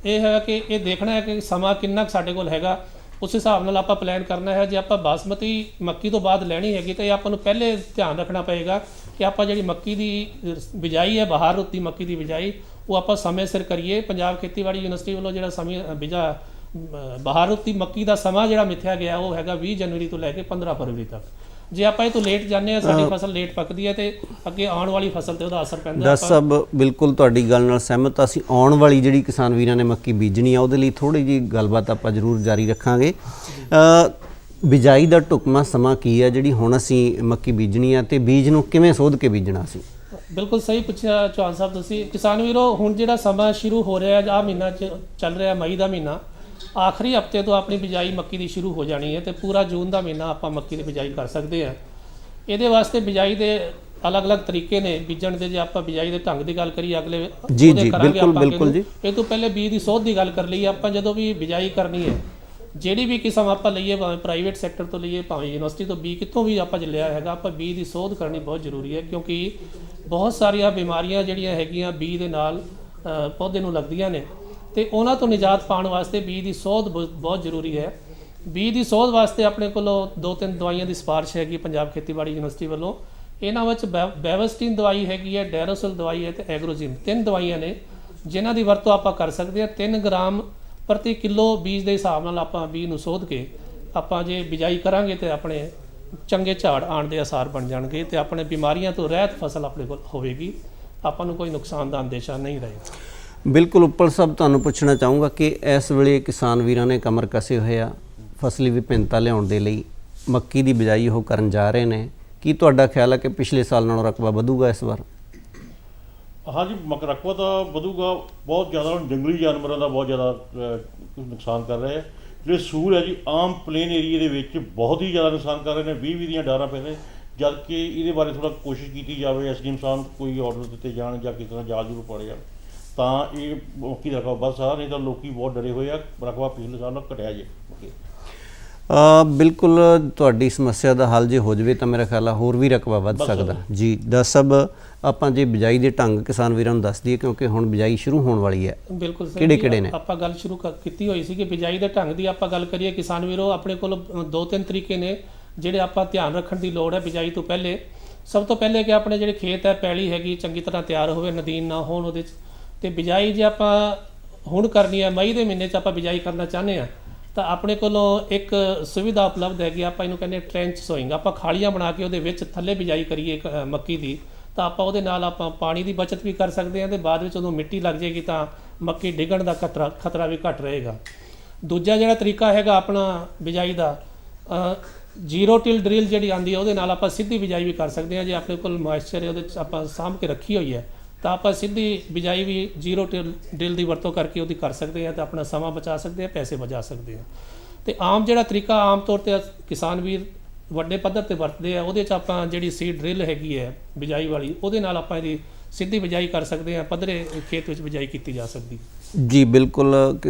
ਇਹ ਹੈ ਕਿ ਇਹ ਦੇਖਣਾ ਹੈ ਕਿ ਸਮਾਂ ਕਿੰਨਾ ਕੁ ਸਾਡੇ ਕੋਲ ਹੈਗਾ, ਉਸ ਹਿਸਾਬ ਨਾਲ ਆਪਾਂ ਪਲਾਨ ਕਰਨਾ ਹੈ। ਜੇ ਆਪਾਂ ਬਾਸਮਤੀ ਮੱਕੀ ਤੋਂ ਬਾਅਦ ਲੈਣੀ ਹੈਗੀ ਤਾਂ ਇਹ ਆਪਾਂ ਨੂੰ ਪਹਿਲੇ ਧਿਆਨ ਰੱਖਣਾ ਪਏਗਾ ਕਿ ਆਪਾਂ ਜਿਹੜੀ ਮੱਕੀ ਦੀ ਬਿਜਾਈ ਹੈ, ਬਹਾਰ ਰੁੱਤ ਦੀ ਮੱਕੀ ਦੀ ਬਿਜਾਈ, ਉਹ ਆਪਾਂ ਸਮੇਂ ਸਿਰ ਕਰੀਏ। ਪੰਜਾਬ ਖੇਤੀਬਾੜੀ ਯੂਨੀਵਰਸਿਟੀ ਵੱਲੋਂ ਜਿਹੜਾ ਸਮੇਂ ਬਹਾਰ ਰੁੱਤ ਦੀ ਮੱਕੀ ਦਾ ਸਮਾਂ ਜਿਹੜਾ ਮਿਥਿਆ ਗਿਆ ਉਹ ਹੈਗਾ 20 ਜਨਵਰੀ ਤੋਂ ਲੈ ਕੇ 15 ਫਰਵਰੀ ਤੱਕ। ਜੇ ਆਪਾਂ ਇਹ ਤੋਂ ਲੇਟ ਜਾਂਦੇ ਹਾਂ, ਸਾਡੀ ਫਸਲ ਲੇਟ ਪੱਕਦੀ ਹੈ ਤੇ ਅੱਗੇ ਆਉਣ ਵਾਲੀ ਫਸਲ ਤੇ ਉਹਦਾ ਅਸਰ ਪੈਂਦਾ। ਡਾਕਟਰ ਸਾਹਿਬ ਬਿਲਕੁਲ ਤੁਹਾਡੀ ਗੱਲ ਨਾਲ ਸਹਿਮਤ। ਅਸੀਂ ਆਉਣ ਵਾਲੀ ਜਿਹੜੀ ਕਿਸਾਨ ਵੀਰਾਂ ਨੇ ਮੱਕੀ ਬੀਜਣੀ ਆ ਉਹਦੇ ਲਈ ਥੋੜੀ ਜਿਹੀ ਗੱਲਬਾਤ ਆਪਾਂ ਜ਼ਰੂਰ ਜਾਰੀ ਰੱਖਾਂਗੇ। ਬਿਜਾਈ ਦਾ ਢੁਕਵਾਂ ਸਮਾਂ ਕੀ ਹੈ ਜਿਹੜੀ ਹੁਣ ਅਸੀਂ ਮੱਕੀ ਬੀਜਣੀ ਆ, ਤੇ ਬੀਜ ਨੂੰ ਕਿਵੇਂ ਸੋਧ ਕੇ ਬੀਜਣਾ ਸੀ? ਬਿਲਕੁਲ ਸਹੀ ਪੁੱਛਿਆ ਚੌਹਾਨ ਸਾਹਿਬ ਤੁਸੀਂ। ਕਿਸਾਨ ਵੀਰੋ, ਹੁਣ ਜਿਹੜਾ ਸਮਾਂ ਸ਼ੁਰੂ ਹੋ ਰਿਹਾ, ਆਹ ਮਹੀਨਾ ਚੱਲ ਰਿਹਾ, ਮਈ ਦਾ ਮਹੀਨਾ, ਆਖਰੀ ਹਫਤੇ ਤੋਂ ਆਪਣੀ ਬਿਜਾਈ ਮੱਕੀ ਦੀ ਸ਼ੁਰੂ ਹੋ ਜਾਣੀ ਹੈ ਤੇ ਪੂਰਾ ਜੂਨ ਦਾ ਮਹੀਨਾ ਆਪਾਂ ਮੱਕੀ ਦੀ ਬਿਜਾਈ ਕਰ ਸਕਦੇ ਹਾਂ। ਇਹਦੇ ਵਾਸਤੇ ਬਿਜਾਈ ਦੇ ਅਲੱਗ-ਅਲੱਗ ਤਰੀਕੇ ਨੇ ਬੀਜਣ ਦੇ। ਜੇ ਆਪਾਂ ਬਿਜਾਈ ਦੇ ਢੰਗ ਦੀ ਗੱਲ ਕਰੀਏ, ਅਗਲੇ ਜੀ ਬਿਲਕੁਲ ਜੀ। ਇਹ ਤੋਂ ਪਹਿਲੇ ਬੀਜ ਦੀ ਸੋਧ ਦੀ ਗੱਲ ਕਰ ਲਈਏ। ਆਪਾਂ ਜਦੋਂ ਵੀ ਬਿਜਾਈ ਕਰਨੀ ਹੈ, ਜਿਹੜੀ ਵੀ ਕਿਸਮ ਆਪਾਂ ਲਈਏ, ਭਾਵੇਂ ਪ੍ਰਾਈਵੇਟ ਸੈਕਟਰ ਤੋਂ ਲਈਏ, ਭਾਵੇਂ ਯੂਨੀਵਰਸਿਟੀ ਤੋਂ ਬੀਜ ਕਿੱਥੋਂ ਵੀ ਆਪਾਂ ਲਿਆ ਹੈਗਾ, ਆਪਾਂ ਬੀਜ ਦੀ ਸੋਧ ਕਰਨੀ ਬਹੁਤ ਜ਼ਰੂਰੀ ਹੈ। ਕਿਉਂਕਿ ਬਹੁਤ ਸਾਰੀਆਂ ਬਿਮਾਰੀਆਂ ਜਿਹੜੀਆਂ ਹੈਗੀਆਂ ਬੀਜ ਦੇ ਨਾਲ ਪੌਦੇ ਨੂੰ ਲੱਗਦੀਆਂ ਨੇ ਤੇ ਉਹਨਾਂ ਤੋਂ ਨਿਜਾਤ ਪਾਉਣ ਵਾਸਤੇ ਬੀਜ ਦੀ ਸੋਧ ਬਹੁਤ ਜ਼ਰੂਰੀ ਹੈ। ਬੀਜ ਦੀ ਸੋਧ ਵਾਸਤੇ ਆਪਣੇ ਕੋਲੋਂ 2-3 ਦਵਾਈਆਂ ਦੀ ਸਿਫਾਰਿਸ਼ ਹੈਗੀ ਪੰਜਾਬ ਖੇਤੀਬਾੜੀ ਯੂਨੀਵਰਸਿਟੀ ਵੱਲੋਂ। ਇਹਨਾਂ ਵਿੱਚ ਬੈਵਸਟਿਨ ਦਵਾਈ ਹੈਗੀ ਹੈ, ਡੈਰੋਸਲ ਦਵਾਈ ਹੈ ਤੇ ਐਗਰੋਜਿਨ, 3 ਦਵਾਈਆਂ ਨੇ ਜਿਨ੍ਹਾਂ ਦੀ ਵਰਤੋਂ ਆਪਾਂ ਕਰ ਸਕਦੇ ਹਾਂ। 3 ਗ੍ਰਾਮ ਪ੍ਰਤੀ ਕਿਲੋ ਬੀਜ ਦੇ ਹਿਸਾਬ ਨਾਲ ਆਪਾਂ ਬੀਜ ਨੂੰ ਸੋਧ ਕੇ ਆਪਾਂ ਜੇ ਬਿਜਾਈ ਕਰਾਂਗੇ ਤੇ ਆਪਣੇ ਚੰਗੇ ਝਾੜ ਆਉਣ ਦੇ ਆਸਾਰ ਬਣ ਜਾਣਗੇ ਤੇ ਆਪਣੇ ਬਿਮਾਰੀਆਂ ਤੋਂ ਰਹਿਤ ਫਸਲ ਆਪਣੇ ਕੋਲ ਹੋਵੇਗੀ। ਆਪਾਂ ਨੂੰ ਕੋਈ ਨੁਕਸਾਨ ਦਾ ਅੰਦੇਸ਼ਾ ਨਹੀਂ ਰਹੇਗਾ। ਬਿਲਕੁਲ। ਉੱਪਲ ਸਾਹਿਬ, ਤੁਹਾਨੂੰ ਪੁੱਛਣਾ ਚਾਹੂੰਗਾ ਕਿ ਇਸ ਵੇਲੇ ਕਿਸਾਨ ਵੀਰਾਂ ਨੇ ਕਮਰ ਕਸੇ ਹੋਏ ਆ ਫਸਲੀ ਵਿਭਿੰਨਤਾ ਲਿਆਉਣ ਦੇ ਲਈ, ਮੱਕੀ ਦੀ ਬਿਜਾਈ ਉਹ ਕਰਨ ਜਾ ਰਹੇ ਨੇ। ਕੀ ਤੁਹਾਡਾ ਖਿਆਲ ਹੈ ਕਿ ਪਿਛਲੇ ਸਾਲ ਨਾਲੋਂ ਰਕਬਾ ਵਧੂਗਾ ਇਸ ਵਾਰ? ਹਾਂਜੀ, ਰਕਬਾ ਤਾਂ ਵਧੂਗਾ। ਬਹੁਤ ਜ਼ਿਆਦਾ ਹੁਣ ਜੰਗਲੀ ਜਾਨਵਰਾਂ ਦਾ ਬਹੁਤ ਜ਼ਿਆਦਾ ਨੁਕਸਾਨ ਕਰ ਰਹੇ ਆ। ਜਿਹੜੇ ਸੂਰ ਹੈ ਜੀ, ਆਮ ਪਲੇਨ ਏਰੀਏ ਦੇ ਵਿੱਚ ਬਹੁਤ ਹੀ ਜ਼ਿਆਦਾ ਨੁਕਸਾਨ ਕਰ ਰਹੇ ਨੇ। 20 ਦੀਆਂ ਡਾਰਾਂ ਪੈ ਰਹੇ, ਜਦ ਕਿ ਇਹਦੇ ਬਾਰੇ ਥੋੜ੍ਹਾ ਕੋਸ਼ਿਸ਼ ਕੀਤੀ ਜਾਵੇ, ਐਸਡੀਐਮ ਸਾਹਿਬ ਕੋਈ ਆਰਡਰ ਦਿੱਤੇ ਜਾਣ ਜਾਂ ਕਿਸੇ ਤਰ੍ਹਾਂ ਜਾਲ ਜੂਲ ਪਾੜੇ ਜਾਣ ਤਾਂ ਇਹ ਮੱਕੀ ਦਾ ਰਕਬਾ ਵੱਧ ਸਕਦਾ। ਨਹੀਂ ਤਾਂ ਲੋਕੀ ਬਹੁਤ ਡਰੇ ਹੋਏ ਆ, ਰਕਬਾ ਪਿਛਲੇ ਸਾਲ ਨਾਲ ਘਟਿਆ ਜੇ। ਬਿਲਕੁਲ, ਤੁਹਾਡੀ ਸਮੱਸਿਆ ਦਾ ਹੱਲ ਜੇ ਹੋ ਜਾਵੇ ਤਾਂ ਮੇਰਾ ਖਿਆਲ ਆ ਹੋਰ ਵੀ ਰਕਬਾ ਵੱਧ ਸਕਦਾ ਜੀ। ਡਾਕਟਰ ਸਾਹਿਬ, ਆਪਾਂ ਜੇ ਬਿਜਾਈ ਦੇ ਢੰਗ ਕਿਸਾਨ ਵੀਰਾਂ ਨੂੰ ਦੱਸ ਦਈਏ, ਕਿਉਂਕਿ ਹੁਣ ਬਿਜਾਈ ਸ਼ੁਰੂ ਹੋਣ ਵਾਲੀ ਹੈ। ਬਿਲਕੁਲ ਸਹੀ। ਕਿਹੜੇ ਨੇ ਆਪਾਂ ਗੱਲ ਸ਼ੁਰੂ ਕੀਤੀ ਹੋਈ ਸੀ ਕਿ ਬਿਜਾਈ ਦੇ ਢੰਗ ਦੀ ਆਪਾਂ ਗੱਲ ਕਰੀਏ। ਕਿਸਾਨ ਵੀਰੋ, ਆਪਣੇ ਕੋਲ 2-3 ਤਰੀਕੇ ਨੇ ਜਿਹੜੇ ਆਪਾਂ ਧਿਆਨ ਰੱਖਣ ਦੀ ਲੋੜ ਹੈ ਬਿਜਾਈ ਤੋਂ ਪਹਿਲੇ। ਸਭ ਤੋਂ ਪਹਿਲੇ ਕਿ ਆਪਣੇ ਜਿਹੜੇ ਖੇਤ ਹੈ, ਪੈਲੀ ਹੈਗੀ, ਚੰਗੀ ਤਰ੍ਹਾਂ ਤਿਆਰ ਹੋਵੇ, ਨਦੀਨ ਨਾ ਹੋਣ ਉਹਦੇ 'ਚ। ਤੇ ਬਿਜਾਈ ਜੇ ਆਪਾਂ ਹੁਣ ਕਰਨੀ ਹੈ, ਮਈ ਦੇ ਮਹੀਨੇ 'ਚ ਆਪਾਂ ਬਿਜਾਈ ਕਰਨਾ ਚਾਹੁੰਦੇ ਹਾਂ, ਤਾਂ ਆਪਣੇ ਕੋਲੋਂ ਇੱਕ ਸੁਵਿਧਾ ਉਪਲਬਧ ਹੈਗੀ, ਆਪਾਂ ਇਹਨੂੰ ਕਹਿੰਦੇ ਟ੍ਰੈਂਚ ਸੋਇੰਗ। ਆਪਾਂ ਖਾਲੀਆਂ ਬਣਾ ਕੇ ਉਹਦੇ ਵਿੱਚ ਥੱਲੇ ਬਿਜਾਈ ਕਰੀਏ ਮੱਕੀ ਦੀ, ਤਾਂ ਆਪਾਂ ਉਹਦੇ ਨਾਲ ਆਪਾਂ ਪਾਣੀ ਦੀ ਬਚਤ ਵੀ ਕਰ ਸਕਦੇ ਹਾਂ ਤੇ ਬਾਅਦ ਵਿੱਚ ਉਦੋਂ ਮਿੱਟੀ ਲੱਗ ਜਾਏਗੀ ਤਾਂ ਮੱਕੀ ਡਿੱਗਣ ਦਾ ਖਤਰਾ ਵੀ ਘੱਟ ਰਹੇਗਾ। ਦੂਜਾ ਜਿਹੜਾ ਤਰੀਕਾ ਹੈਗਾ ਆਪਣਾ ਬਿਜਾਈ ਦਾ, ਜ਼ੀਰੋ ਟਿਲ ਡਰਿਲ ਜਿਹੜੀ ਆਉਂਦੀ ਹੈ, ਉਹਦੇ ਨਾਲ ਆਪਾਂ ਸਿੱਧੀ ਬਿਜਾਈ ਵੀ ਕਰ ਸਕਦੇ ਹਾਂ। ਜੇ ਆਪਣੇ ਕੋਲ ਮੋਇਸਚਰ ਹੈ, ਉਹਦੇ 'ਚ ਆਪਾਂ ਸਾਂਭ ਕੇ ਰੱਖੀ ਹੋਈ ਹੈ, ਤਾਂ ਆਪਾਂ ਸਿੱਧੀ ਬਿਜਾਈ ਵੀ ਜ਼ੀਰੋ ਡਰਿਲ ਦੀ ਵਰਤੋਂ ਕਰਕੇ ਉਹਦੀ ਕਰ ਸਕਦੇ ਹਾਂ ਤੇ ਆਪਣਾ ਸਮਾਂ ਬਚਾ ਸਕਦੇ ਹਾਂ, ਪੈਸੇ ਬਚਾ ਸਕਦੇ ਹਾਂ। ਤੇ ਆਮ ਜਿਹੜਾ ਤਰੀਕਾ ਆਮ ਤੌਰ 'ਤੇ ਕਿਸਾਨ ਵੀਰ ਵੱਡੇ ਪੱਧਰ 'ਤੇ ਵਰਤਦੇ ਆ, ਉਹਦੇ 'ਚ ਆਪਾਂ ਜਿਹੜੀ ਸੀਡ ਡਰਿਲ ਹੈਗੀ ਹੈ ਬਿਜਾਈ ਵਾਲੀ, ਉਹਦੇ ਨਾਲ ਆਪਾਂ ਇਹਦੀ ਸਿੱਧੀ ਬਿਜਾਈ ਕਰ ਸਕਦੇ ਹਾਂ, ਪੱਧਰੇ ਖੇਤ ਵਿੱਚ ਬਿਜਾਈ ਕੀਤੀ ਜਾ ਸਕਦੀ ਜੀ। ਬਿਲਕੁਲ,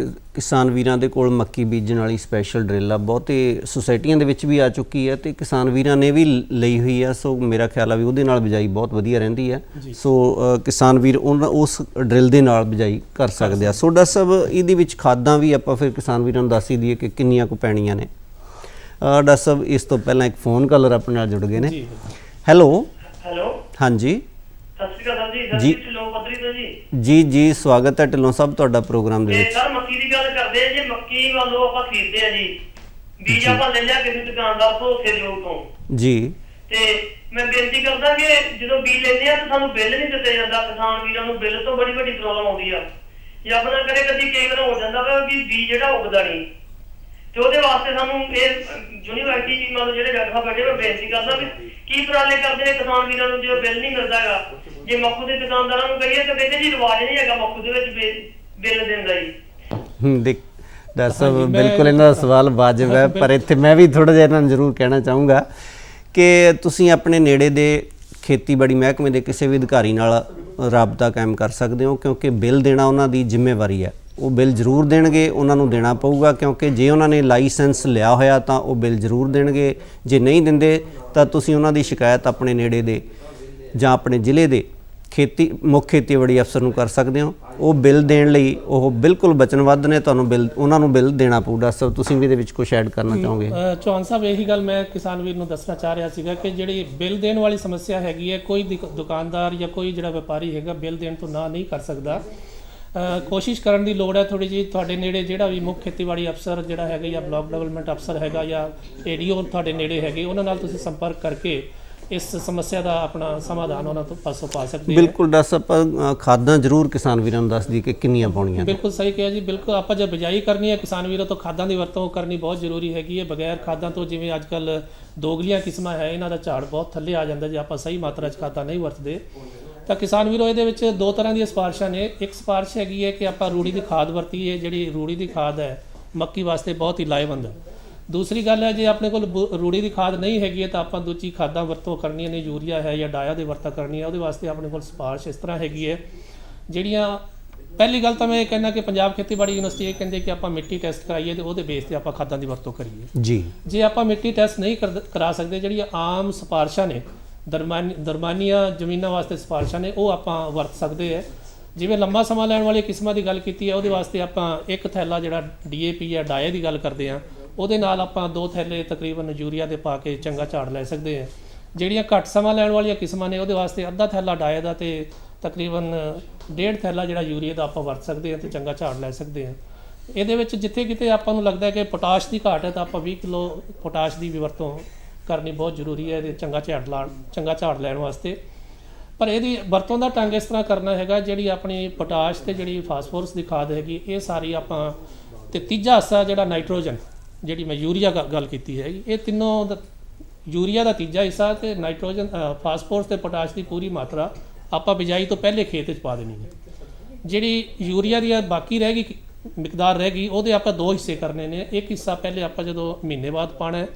ਕਿਸਾਨ ਵੀਰਾਂ ਦੇ ਕੋਲ ਮੱਕੀ ਬੀਜਣ ਵਾਲੀ ਸਪੈਸ਼ਲ ਡਰਿਲ ਆ, ਬਹੁਤੇ ਸੁਸਾਇਟੀਆਂ ਦੇ ਵਿੱਚ ਵੀ ਆ ਚੁੱਕੀ ਹੈ ਤੇ ਕਿਸਾਨ ਵੀਰਾਂ ਨੇ ਵੀ ਲਈ ਹੋਈ ਆ। ਸੋ ਮੇਰਾ ਖਿਆਲ ਆ ਵੀ ਉਹਦੇ ਨਾਲ ਬਿਜਾਈ ਬਹੁਤ ਵਧੀਆ ਰਹਿੰਦੀ ਹੈ। ਸੋ ਕਿਸਾਨ ਵੀਰ ਉਸ ਡਰਿਲ ਦੇ ਨਾਲ ਬਿਜਾਈ ਕਰ ਸਕਦੇ ਆ। ਸੋ ਡਾਕਟਰ ਸਾਹਿਬ, ਇਹਦੇ ਵਿੱਚ ਖਾਦਾਂ ਵੀ ਆਪਾਂ ਫਿਰ ਕਿਸਾਨ ਵੀਰਾਂ ਨੂੰ ਦੱਸ ਹੀ ਦਈਏ ਕਿ ਕਿੰਨੀਆਂ ਕੁ ਪੈਣੀਆਂ ਨੇ। ਡਾਕਟਰ ਸਾਹਿਬ, ਇਸ ਤੋਂ ਪਹਿਲਾਂ ਇੱਕ ਫੋਨ ਕਾਲਰ ਆਪਣੇ ਨਾਲ ਜੁੜ ਗਏ ਨੇ। ਹੈਲੋ। ਹਾਂਜੀ, ਸਤਿ ਸ਼੍ਰੀ ਅਕਾਲ ਸਰ ਜੀ। ਢਿੱਲੋਂ ਪੱਧਰੀ ਤੋਂ ਜੀ ਸਵਾਗਤ ਹੈ ਢਿੱਲੋਂ ਸਾਹਿਬ ਤੁਹਾਡਾ ਪ੍ਰੋਗਰਾਮ ਦੇ ਵਿੱਚ। ਸਰ, ਮੱਕੀ ਦੀ ਗੱਲ ਕਰਦੇ ਆ ਜੀ। ਮੱਕੀ ਮੰਨ ਲਓ ਆਪਾਂ ਖਰੀਦਦੇ ਆ ਜੀ, ਬੀਜ ਆਪਾਂ ਲੈ ਲਿਆ ਕਿਸੇ ਦੁਕਾਨਦਾਰ ਤੋਂ, ਉਸੇ ਲੋਕ ਤੋਂ ਜੀ। ਤੇ ਮੈਂ ਬੇਨਤੀ ਕਰਦਾ ਕਿ ਜਦੋਂ ਬੀਜ ਲੈਂਦੇ ਆ ਤਾਂ ਸਾਨੂੰ ਬਿੱਲ ਨਹੀਂ ਦਿੱਤਾ ਜਾਂਦਾ। ਕਿਸਾਨ ਵੀਰਾਂ ਨੂੰ ਬਿੱਲ ਤੋਂ ਬੜੀ ਵੱਡੀ ਪ੍ਰੋਬਲਮ ਆਉਂਦੀ ਆ। ਜੇ ਆਪਣਾ ਕਰੇ ਕਦੀ ਕਈ ਵਾਰ ਹੋ ਜਾਂਦਾ ਵਾ ਕਿ ਬੀਜ ਜਿਹੜਾ ਉੱਗਦਾ ਨਹੀਂ, ਤੇ ਉਹਦੇ ਵਾਸਤੇ ਸਾਨੂੰ ਇਹ ਯੂਨੀਵਰਸਿਟੀ ਮੰਨ ਲਓ ਜਿਹੜੇ ਡਾਕਟਰ ਸਾਹਿਬ ਬੈਠੇ, ਮੈਂ ਬੇਨਤੀ ਕਰਦਾ ਵੀ ਕੀ ਉਪਰਾਲੇ ਕਰਦੇ ਨੇ ਕਿਸਾਨ ਵੀਰਾਂ ਨੂੰ ਜੋ ਬਿੱਲ ਨਹੀਂ ਮਿਲਦਾ ਗਾ? ਜੇ ਮੱਕੂ ਦੇ ਦੁਕਾਨਦਾਰਾਂ ਨੂੰ ਕਹੀਏ ਤਾਂ ਕਹਿੰਦੇ ਜੀ ਰਿਵਾਜ ਨਹੀਂ ਹੈਗਾ ਮੱਕੂ ਦੇ ਵਿੱਚ ਬਿੱਲ ਦੇਣ ਦਾ ਜੀ। ਦੇਖ ਡਾਕਟਰ ਸਾਹਿਬ ਬਿਲਕੁਲ ਇਹਨਾਂ ਦਾ ਸਵਾਲ ਵਾਜਬ ਹੈ, ਪਰ ਇੱਥੇ ਮੈਂ ਵੀ ਥੋੜ੍ਹਾ ਜਿਹਾ ਇਹਨਾਂ ਨੂੰ ਜ਼ਰੂਰ ਕਹਿਣਾ ਚਾਹੂੰਗਾ ਕਿ ਤੁਸੀਂ ਆਪਣੇ ਨੇੜੇ ਦੇ ਖੇਤੀਬਾੜੀ ਮਹਿਕਮੇ ਦੇ ਕਿਸੇ ਵੀ ਅਧਿਕਾਰੀ ਨਾਲ ਰਾਬਤਾ ਕਾਇਮ ਕਰ ਸਕਦੇ ਹੋ, ਕਿਉਂਕਿ ਬਿੱਲ ਦੇਣਾ ਉਹਨਾਂ ਦੀ ਜ਼ਿੰਮੇਵਾਰੀ ਹੈ। ਉਹ ਬਿੱਲ ਜ਼ਰੂਰ ਦੇਣਗੇ, ਉਹਨਾਂ ਨੂੰ ਦੇਣਾ ਪਊਗਾ, ਕਿਉਂਕਿ ਜੇ ਉਹਨਾਂ ਨੇ ਲਾਇਸੈਂਸ ਲਿਆ ਹੋਇਆ ਤਾਂ ਉਹ ਬਿੱਲ ਜ਼ਰੂਰ ਦੇਣਗੇ। ਜੇ ਨਹੀਂ ਦਿੰਦੇ ਤਾਂ ਤੁਸੀਂ ਉਹਨਾਂ ਦੀ ਸ਼ਿਕਾਇਤ ਆਪਣੇ ਨੇੜੇ ਦੇ ਜਾਂ ਆਪਣੇ ਜ਼ਿਲ੍ਹੇ ਦੇ ਮੁੱਖ ਖੇਤੀਬਾੜੀ ਅਫਸਰ ਨੂੰ ਕਰ ਸਕਦੇ ਹੋ। ਉਹ ਬਿੱਲ ਦੇਣ ਲਈ ਉਹ ਬਿਲਕੁਲ ਵਚਨਬੱਧ ਨੇ, ਤੁਹਾਨੂੰ ਬਿੱਲ ਉਹਨਾਂ ਨੂੰ ਬਿੱਲ ਦੇਣਾ ਪਊ। ਡਾਕਟਰ ਸਾਹਿਬ ਤੁਸੀਂ ਵੀ ਇਹਦੇ ਵਿੱਚ ਕੁਝ ਐਡ ਕਰਨਾ ਚਾਹੋਗੇ? ਚੌਹਾਨ ਸਾਹਿਬ ਇਹੀ ਗੱਲ ਮੈਂ ਕਿਸਾਨ ਵੀਰ ਨੂੰ ਦੱਸਣਾ ਚਾਹ ਰਿਹਾ ਸੀਗਾ ਕਿ ਜਿਹੜੀ ਬਿੱਲ ਦੇਣ ਵਾਲੀ ਸਮੱਸਿਆ ਹੈਗੀ ਹੈ, ਕੋਈ ਦੁਕਾਨਦਾਰ ਜਾਂ ਕੋਈ ਜਿਹੜਾ ਵਪਾਰੀ ਹੈਗਾ ਬਿੱਲ ਦੇਣ ਤੋਂ ਨਾ ਨਹੀਂ ਕਰ ਸਕਦਾ। ਕੋਸ਼ਿਸ਼ ਕਰਨ ਦੀ ਲੋੜ ਹੈ ਥੋੜੀ ਜਿਹੀ। ਤੁਹਾਡੇ ਨੇੜੇ ਜਿਹੜਾ ਵੀ ਮੁੱਖ ਖੇਤੀਬਾੜੀ ਅਫਸਰ ਜਿਹੜਾ ਹੈਗਾ ਜਾਂ ਬਲਾਕ ਡਿਵੈਲਪਮੈਂਟ ਅਫਸਰ ਹੈਗਾ ਜਾਂ ਏਡੀਓ ਤੁਹਾਡੇ ਨੇੜੇ ਹੈਗੇ, ਉਹਨਾਂ ਨਾਲ ਤੁਸੀਂ ਸੰਪਰਕ ਕਰਕੇ ਇਸ ਸਮੱਸਿਆ ਦਾ ਆਪਣਾ ਸਮਾਧਾਨ ਉਹਨਾਂ ਤੋਂ ਪਾਸੋਂ ਪਾ ਸਕਦੇ ਹੋ। ਬਿਲਕੁਲ ਡਾਕਟਰ ਸਾਹਿਬ, ਖਾਦਾਂ ਜ਼ਰੂਰ ਕਿਸਾਨ ਵੀਰਾਂ ਨੂੰ ਦੱਸ ਦੀ ਕਿ ਕਿੰਨੀਆਂ ਪਾਉਣੀਆਂ। ਬਿਲਕੁਲ ਸਹੀ ਕਿਹਾ ਜੀ। ਬਿਲਕੁਲ ਆਪਾਂ ਜੇ ਬਿਜਾਈ ਕਰਨੀ ਹੈ ਕਿਸਾਨ ਵੀਰਾਂ ਤੋਂ ਖਾਦਾਂ ਦੀ ਵਰਤੋਂ ਕਰਨੀ ਬਹੁਤ ਜ਼ਰੂਰੀ ਹੈਗੀ ਹੈ। ਬਗੈਰ ਖਾਦਾਂ ਤੋਂ ਜਿਵੇਂ ਅੱਜ ਕੱਲ੍ਹ ਦੋਗਲੀਆਂ ਕਿਸਮਾਂ ਹੈ, ਇਹਨਾਂ ਦਾ ਝਾੜ ਬਹੁਤ ਥੱਲੇ ਆ ਜਾਂਦਾ ਜੇ ਆਪਾਂ ਸਹੀ ਮਾਤਰਾ 'ਚ ਖਾਦਾਂ ਨਹੀਂ ਵਰਤਦੇ। ਤਾਂ ਕਿਸਾਨ ਵੀਰੋ ਇਹਦੇ ਵਿੱਚ ਦੋ ਤਰ੍ਹਾਂ ਦੀਆਂ ਸਿਫਾਰਿਸ਼ਾਂ ਨੇ। ਇੱਕ ਸਿਫਾਰਿਸ਼ ਹੈਗੀ ਹੈ ਕਿ ਆਪਾਂ ਰੂੜੀ ਦੀ ਖਾਦ ਵਰਤੀਏ। ਜਿਹੜੀ ਰੂੜੀ ਦੀ ਖਾਦ ਹੈ ਮੱਕੀ ਵਾਸਤੇ ਬਹੁਤ ਹੀ ਲਾਹੇਵੰਦ ਹੈ। ਦੂਸਰੀ ਗੱਲ ਹੈ ਜੇ ਆਪਣੇ ਕੋਲ ਰੂੜੀ ਦੀ ਖਾਦ ਨਹੀਂ ਹੈਗੀ ਹੈ ਤਾਂ ਆਪਾਂ ਦੂਜੀ ਖਾਦਾਂ ਵਰਤੋਂ ਕਰਨੀਆਂ ਨੇ, ਯੂਰੀਆ ਹੈ ਜਾਂ ਡਾਇਆ ਦੀ ਵਰਤੋਂ ਕਰਨੀ ਹੈ। ਉਹਦੇ ਵਾਸਤੇ ਆਪਣੇ ਕੋਲ ਸਿਫਾਰਿਸ਼ ਇਸ ਤਰ੍ਹਾਂ ਹੈਗੀ ਹੈ ਜਿਹੜੀਆਂ ਪਹਿਲੀ ਗੱਲ ਤਾਂ ਮੈਂ ਇਹ ਕਹਿੰਦਾ ਕਿ ਪੰਜਾਬ ਖੇਤੀਬਾੜੀ ਯੂਨੀਵਰਸਿਟੀ ਇਹ ਕਹਿੰਦੇ ਕਿ ਆਪਾਂ ਮਿੱਟੀ ਟੈਸਟ ਕਰਾਈਏ ਤੇ ਉਹਦੇ ਬੇਸ ਤੇ ਆਪਾਂ ਖਾਦਾਂ ਦੀ ਵਰਤੋਂ ਕਰੀਏ ਜੀ। ਜੇ ਆਪਾਂ ਮਿੱਟੀ ਟੈਸਟ ਨਹੀਂ ਕਰਾ ਸਕਦੇ, ਜਿਹੜੀਆਂ ਆਮ ਸਿਫਾਰਿਸ਼ਾਂ ਨੇ ਦਰਮਾਨੀਆਂ ਜ਼ਮੀਨਾਂ ਵਾਸਤੇ ਸਿਫਾਰਿਸ਼ਾਂ ਨੇ, ਉਹ ਆਪਾਂ ਵਰਤ ਸਕਦੇ ਹੈ। ਜਿਵੇਂ ਲੰਬਾ ਸਮਾਂ ਲੈਣ ਵਾਲੀਆਂ ਕਿਸਮਾਂ ਦੀ ਗੱਲ ਕੀਤੀ ਹੈ, ਉਹਦੇ ਵਾਸਤੇ ਆਪਾਂ ਇੱਕ ਥੈਲਾ ਜਿਹੜਾ DAP ਜਾਂ ਡਾਏ ਦੀ ਗੱਲ ਕਰਦੇ ਹਾਂ, ਉਹਦੇ ਨਾਲ ਆਪਾਂ 2 ਥੈਲੇ ਤਕਰੀਬਨ ਯੂਰੀਆ ਦੇ ਪਾ ਕੇ ਚੰਗਾ ਝਾੜ ਲੈ ਸਕਦੇ ਹਾਂ। ਜਿਹੜੀਆਂ ਘੱਟ ਸਮਾਂ ਲੈਣ ਵਾਲੀਆਂ ਕਿਸਮਾਂ ਨੇ ਉਹਦੇ ਵਾਸਤੇ ਅੱਧਾ ਥੈਲਾ ਡਾਏ ਦਾ ਤੇ ਤਕਰੀਬਨ 1.5 ਥੈਲਾ ਜਿਹੜਾ ਯੂਰੀਆ ਦਾ ਆਪਾਂ ਵਰਤ ਸਕਦੇ ਹਾਂ ਤੇ ਚੰਗਾ ਝਾੜ ਲੈ ਸਕਦੇ ਹਾਂ। ਇਹਦੇ ਵਿੱਚ ਜਿੱਥੇ ਕਿਤੇ ਆਪਾਂ ਨੂੰ ਲੱਗਦਾ ਕਿ ਪੋਟਾਸ਼ ਦੀ ਘਾਟ ਹੈ ਤਾਂ ਆਪਾਂ 20 ਕਿਲੋ ਪੋਟਾਸ਼ ਦੀ ਵੀ ਵਰਤੋਂ ਕਰਨੀ ਬਹੁਤ ਜ਼ਰੂਰੀ ਹੈ ਇਹਦੇ ਚੰਗਾ ਝਾੜ ਲੈਣ ਵਾਸਤੇ। ਪਰ ਇਹਦੀ ਵਰਤੋਂ ਦਾ ਢੰਗ ਇਸ ਤਰ੍ਹਾਂ ਕਰਨਾ ਹੈਗਾ, ਜਿਹੜੀ ਆਪਣੀ ਪੋਟਾਸ਼ ਤੇ ਜਿਹੜੀ ਫਾਸਫੋਰਸ ਦੀ ਖਾਦ ਹੈਗੀ ਇਹ ਸਾਰੀ ਆਪਾਂ, ਤੇ ਤੀਜਾ ਹਿੱਸਾ ਜਿਹੜਾ ਨਾਈਟ੍ਰੋਜਨ, ਜਿਹੜੀ ਮੈਂ ਯੂਰੀਆ ਗੱਲ ਕੀਤੀ ਹੈਗੀ, ਇਹ ਤਿੰਨੋਂ ਯੂਰੀਆ ਦਾ ਤੀਜਾ ਹਿੱਸਾ ਤੇ ਨਾਈਟ੍ਰੋਜਨ ਫਾਸਫੋਰਸ ਤੇ ਪੋਟਾਸ਼ ਦੀ ਪੂਰੀ ਮਾਤਰਾ ਆਪਾਂ ਬਿਜਾਈ ਤੋਂ ਪਹਿਲੇ ਖੇਤ 'ਚ ਪਾ ਦੇਣੀ ਹੈ। ਜਿਹੜੀ ਯੂਰੀਆ ਦੀ ਬਾਕੀ ਰਹਿ ਗਈ ਮਿਕਦਾਰ ਰਹਿ ਗਈ, ਉਹਦੇ ਆਪਾਂ 2 ਹਿੱਸੇ ਕਰਨੇ ਨੇ। ਇੱਕ ਹਿੱਸਾ ਪਹਿਲੇ ਆਪਾਂ ਜਦੋਂ ਮਹੀਨੇ ਬਾਅਦ ਪਾਣਾ ਹੈ,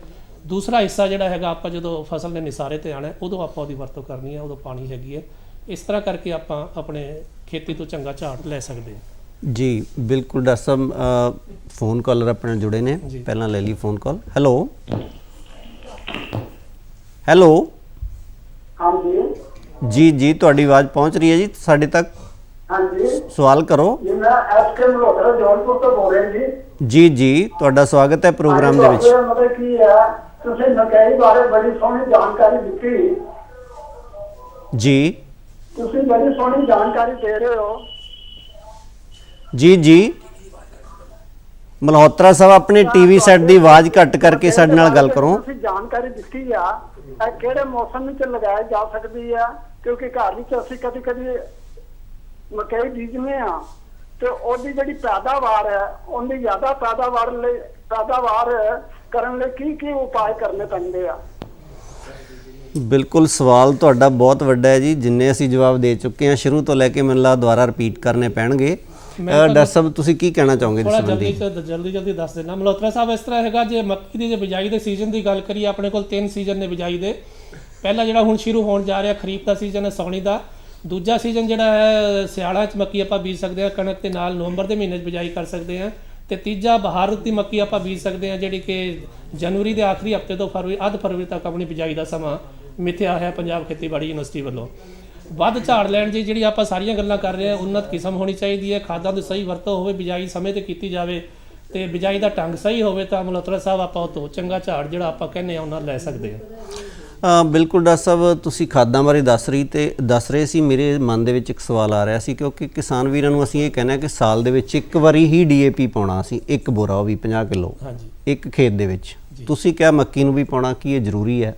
ਦੂਸਰਾ ਹਿੱਸਾ ਜਿਹੜਾ ਹੈਗਾ ਆਪਾਂ ਜਦੋਂ ਫਸਲ ਦੇ ਨਿਸਾਰੇ ਤੇ ਆਣਾ ਉਦੋਂ ਆਪਾਂ ਉਹਦੀ ਵਰਤੋਂ ਕਰਨੀ ਹੈ, ਉਦੋਂ ਪਾਣੀ ਹੈਗੀ ਹੈ। ਇਸ ਤਰ੍ਹਾਂ ਕਰਕੇ ਆਪਾਂ ਆਪਣੇ ਖੇਤੀ ਤੋਂ ਚੰਗਾ ਝਾੜ ਲੈ ਸਕਦੇ ਹਾਂ ਜੀ। ਬਿਲਕੁਲ ਡਾਕਟਰ ਸਾਹਿਬ, ਫੋਨ ਕਾਲਰ ਆਪਣੇ ਜੁੜੇ ਨੇ, ਪਹਿਲਾਂ ਲੈ ਲਈ ਫੋਨ ਕਾਲ। ਹੈਲੋ ਜੀ, ਤੁਹਾਡੀ ਆਵਾਜ਼ ਪਹੁੰਚ ਰਹੀ ਹੈ ਜੀ ਸਾਡੇ ਤੱਕ। ਹਾਂਜੀ, ਸਵਾਲ ਕਰੋ ਜੀ। ਮੈਂ ਐਸਕੇ ਮਲੋਤਰਾ ਜੌਨਪੁਰ ਤੋਂ ਬੋਲ ਰਿਹਾ ਜੀ। ਤੁਹਾਡਾ ਸਵਾਗਤ ਹੈ ਪ੍ਰੋਗਰਾਮ ਦੇ ਵਿੱਚ। ਮਤਲਬ ਕੀ ਹੈ, ਤੁਸੀਂ ਮਕਈ ਬਾਰੇ ਬੜੀ ਸੋਹਣੀ ਜਾਣਕਾਰੀ ਦਿੱਤੀ ਜੀ। ਤੁਸੀਂ ਬੜੀ ਸੋਹਣੀ ਜਾਣਕਾਰੀ ਦੇ ਰਹੇ ਹੋ ਜੀ। ਮਲਹੋਤਰਾ ਸਾਹਿਬ ਆਪਣੇ ਟੀਵੀ ਸੈੱਟ ਦੀ ਆਵਾਜ਼ ਘੱਟ ਕਰਕੇ ਸਾਡੇ ਨਾਲ ਗੱਲ ਕਰੋ। ਤੁਸੀਂ ਜਾਣਕਾਰੀ ਦਿੱਤੀ ਆ, ਇਹ ਕਿਹੜੇ ਮੌਸਮ ਵਿੱਚ ਲਗਾਈ ਜਾ ਸਕਦੀ ਆ? ਕਿਉਂਕਿ ਘਰ ਵਿੱਚ ਅਸੀਂ ਕਦੀ ਮਕਈ ਬੀਜਦੇ ਆ ਤੇ ਉਹਦੀ ਜਿਹੜੀ ਪੈਦਾਵਾਰ ਹੈ, ਉਹਦੀ ਜ਼ਿਆਦਾ ਪੈਦਾਵਾਰ ਕਰਨ ਲਈ ਕੀ ਉਪਾਅ ਕਰਨੇ ਪੈਂਦੇ ਆ? ਬਿਲਕੁਲ, ਸਵਾਲ ਤੁਹਾਡਾ ਬਹੁਤ ਵੱਡਾ ਹੈ ਜੀ। ਜਿੰਨੇ ਅਸੀਂ ਜਵਾਬ ਦੇ ਚੁੱਕੇ ਹਾਂ ਸ਼ੁਰੂ ਤੋਂ ਲੈ ਕੇ, ਮੈਨੂੰ ਲੱਗਦਾ ਦੁਬਾਰਾ ਰਿਪੀਟ ਕਰਨੇ ਪੈਣਗੇ। ਡਾਕਟਰ ਸਾਹਿਬ ਤੁਸੀਂ ਕੀ ਕਹਿਣਾ ਚਾਹੋਗੇ? ਜਲਦੀ ਦੱਸ ਦੇਣਾ ਮਲਹੋਤਰਾ ਸਾਹਿਬ। ਇਸ ਤਰ੍ਹਾਂ ਹੈਗਾ, ਜੇ ਮੱਕੀ ਦੀ ਜੇ ਬਿਜਾਈ ਦੇ ਸੀਜ਼ਨ ਦੀ ਗੱਲ ਕਰੀਏ, ਆਪਣੇ ਕੋਲ 3 ਸੀਜ਼ਨ ਨੇ ਬਿਜਾਈ ਦੇ। ਪਹਿਲਾ ਜਿਹੜਾ ਹੁਣ ਸ਼ੁਰੂ ਹੋਣ ਜਾ ਰਿਹਾ ਖਰੀਫ ਦਾ ਸੀਜ਼ਨ ਹੈ, ਸਾਉਣੀ ਦਾ। ਦੂਜਾ ਸੀਜ਼ਨ ਜਿਹੜਾ ਹੈ ਸਿਆਲਾਂ 'ਚ ਮੱਕੀ ਆਪਾਂ ਬੀਜ ਸਕਦੇ ਹਾਂ, ਕਣਕ ਦੇ ਨਾਲ ਨਵੰਬਰ ਦੇ ਮਹੀਨੇ 'ਚ ਬਿਜਾਈ ਕਰ ਸਕਦੇ ਹਾਂ। ਤੇ ਤੀਜਾ ਬਹਾਰ ਰੁੱਤ ਦੀ ਮੱਕੀ ਆਪਾਂ ਬੀਜ ਸਕਦੇ ਹਾਂ, ਜਿਹੜੀ ਕਿ ਜਨਵਰੀ ਦੇ ਆਖਰੀ ਹਫ਼ਤੇ ਤੋਂ ਅੱਧ ਫਰਵਰੀ ਤੱਕ ਆਪਣੀ ਬਿਜਾਈ ਦਾ ਸਮਾਂ ਮਿਥਿਆ ਹੈ ਪੰਜਾਬ ਖੇਤੀਬਾੜੀ ਯੂਨੀਵਰਸਿਟੀ ਵੱਲੋਂ। ਵੱਧ ਝਾੜ ਲੈਣ ਦੀ ਜਿਹੜੀ ਆਪਾਂ ਸਾਰੀਆਂ ਗੱਲਾਂ ਕਰ ਰਹੇ ਹਾਂ, ਉન્નਤ ਕਿਸਮ ਹੋਣੀ ਚਾਹੀਦੀ ਹੈ, ਖਾਦਾਂ ਦੀ ਸਹੀ ਵਰਤੋਂ ਹੋਵੇ, ਬਿਜਾਈ ਸਮੇਂ ਤੇ ਕੀਤੀ ਜਾਵੇ ਤੇ ਬਿਜਾਈ ਦਾ ਢੰਗ ਸਹੀ ਹੋਵੇ ਤਾਂ ਮਲਹੋਤਰਾ ਸਾਹਿਬ ਆਪਾਂ ਉਹ ਤੋਂ ਚੰਗਾ ਝਾੜ ਜਿਹੜਾ ਆਪਾਂ ਕਹਿੰਦੇ ਆ ਉਹਨਾਂ ਲੈ ਸਕਦੇ ਹਾਂ। ਬਿਲਕੁਲ ਡਾਕਟਰ ਸਾਹਿਬ, ਤੁਸੀਂ ਖਾਦਾਂ ਬਾਰੇ ਦੱਸ ਰਹੇ ਸੀ। ਮੇਰੇ ਮਨ ਦੇ ਵਿੱਚ ਇੱਕ ਸਵਾਲ ਆ ਰਿਹਾ ਸੀ, ਕਿਉਂਕਿ ਕਿਸਾਨ ਵੀਰਾਂ ਨੂੰ ਅਸੀਂ ਇਹ ਕਹਿੰਦੇ ਕਿ ਸਾਲ ਦੇ ਵਿੱਚ ਇੱਕ ਵਾਰੀ ਹੀ DAP ਪਾਉਣਾ ਸੀ, ਇੱਕ ਬੋਰਾ, ਉਹ ਵੀ 50 ਕਿਲੋ ਇੱਕ ਖੇਤ ਦੇ ਵਿੱਚ। ਤੁਸੀਂ ਕਿਹਾ ਮੱਕੀ ਨੂੰ ਵੀ ਪਾਉਣਾ, ਕੀ ਇਹ ਜ਼ਰੂਰੀ ਹੈ?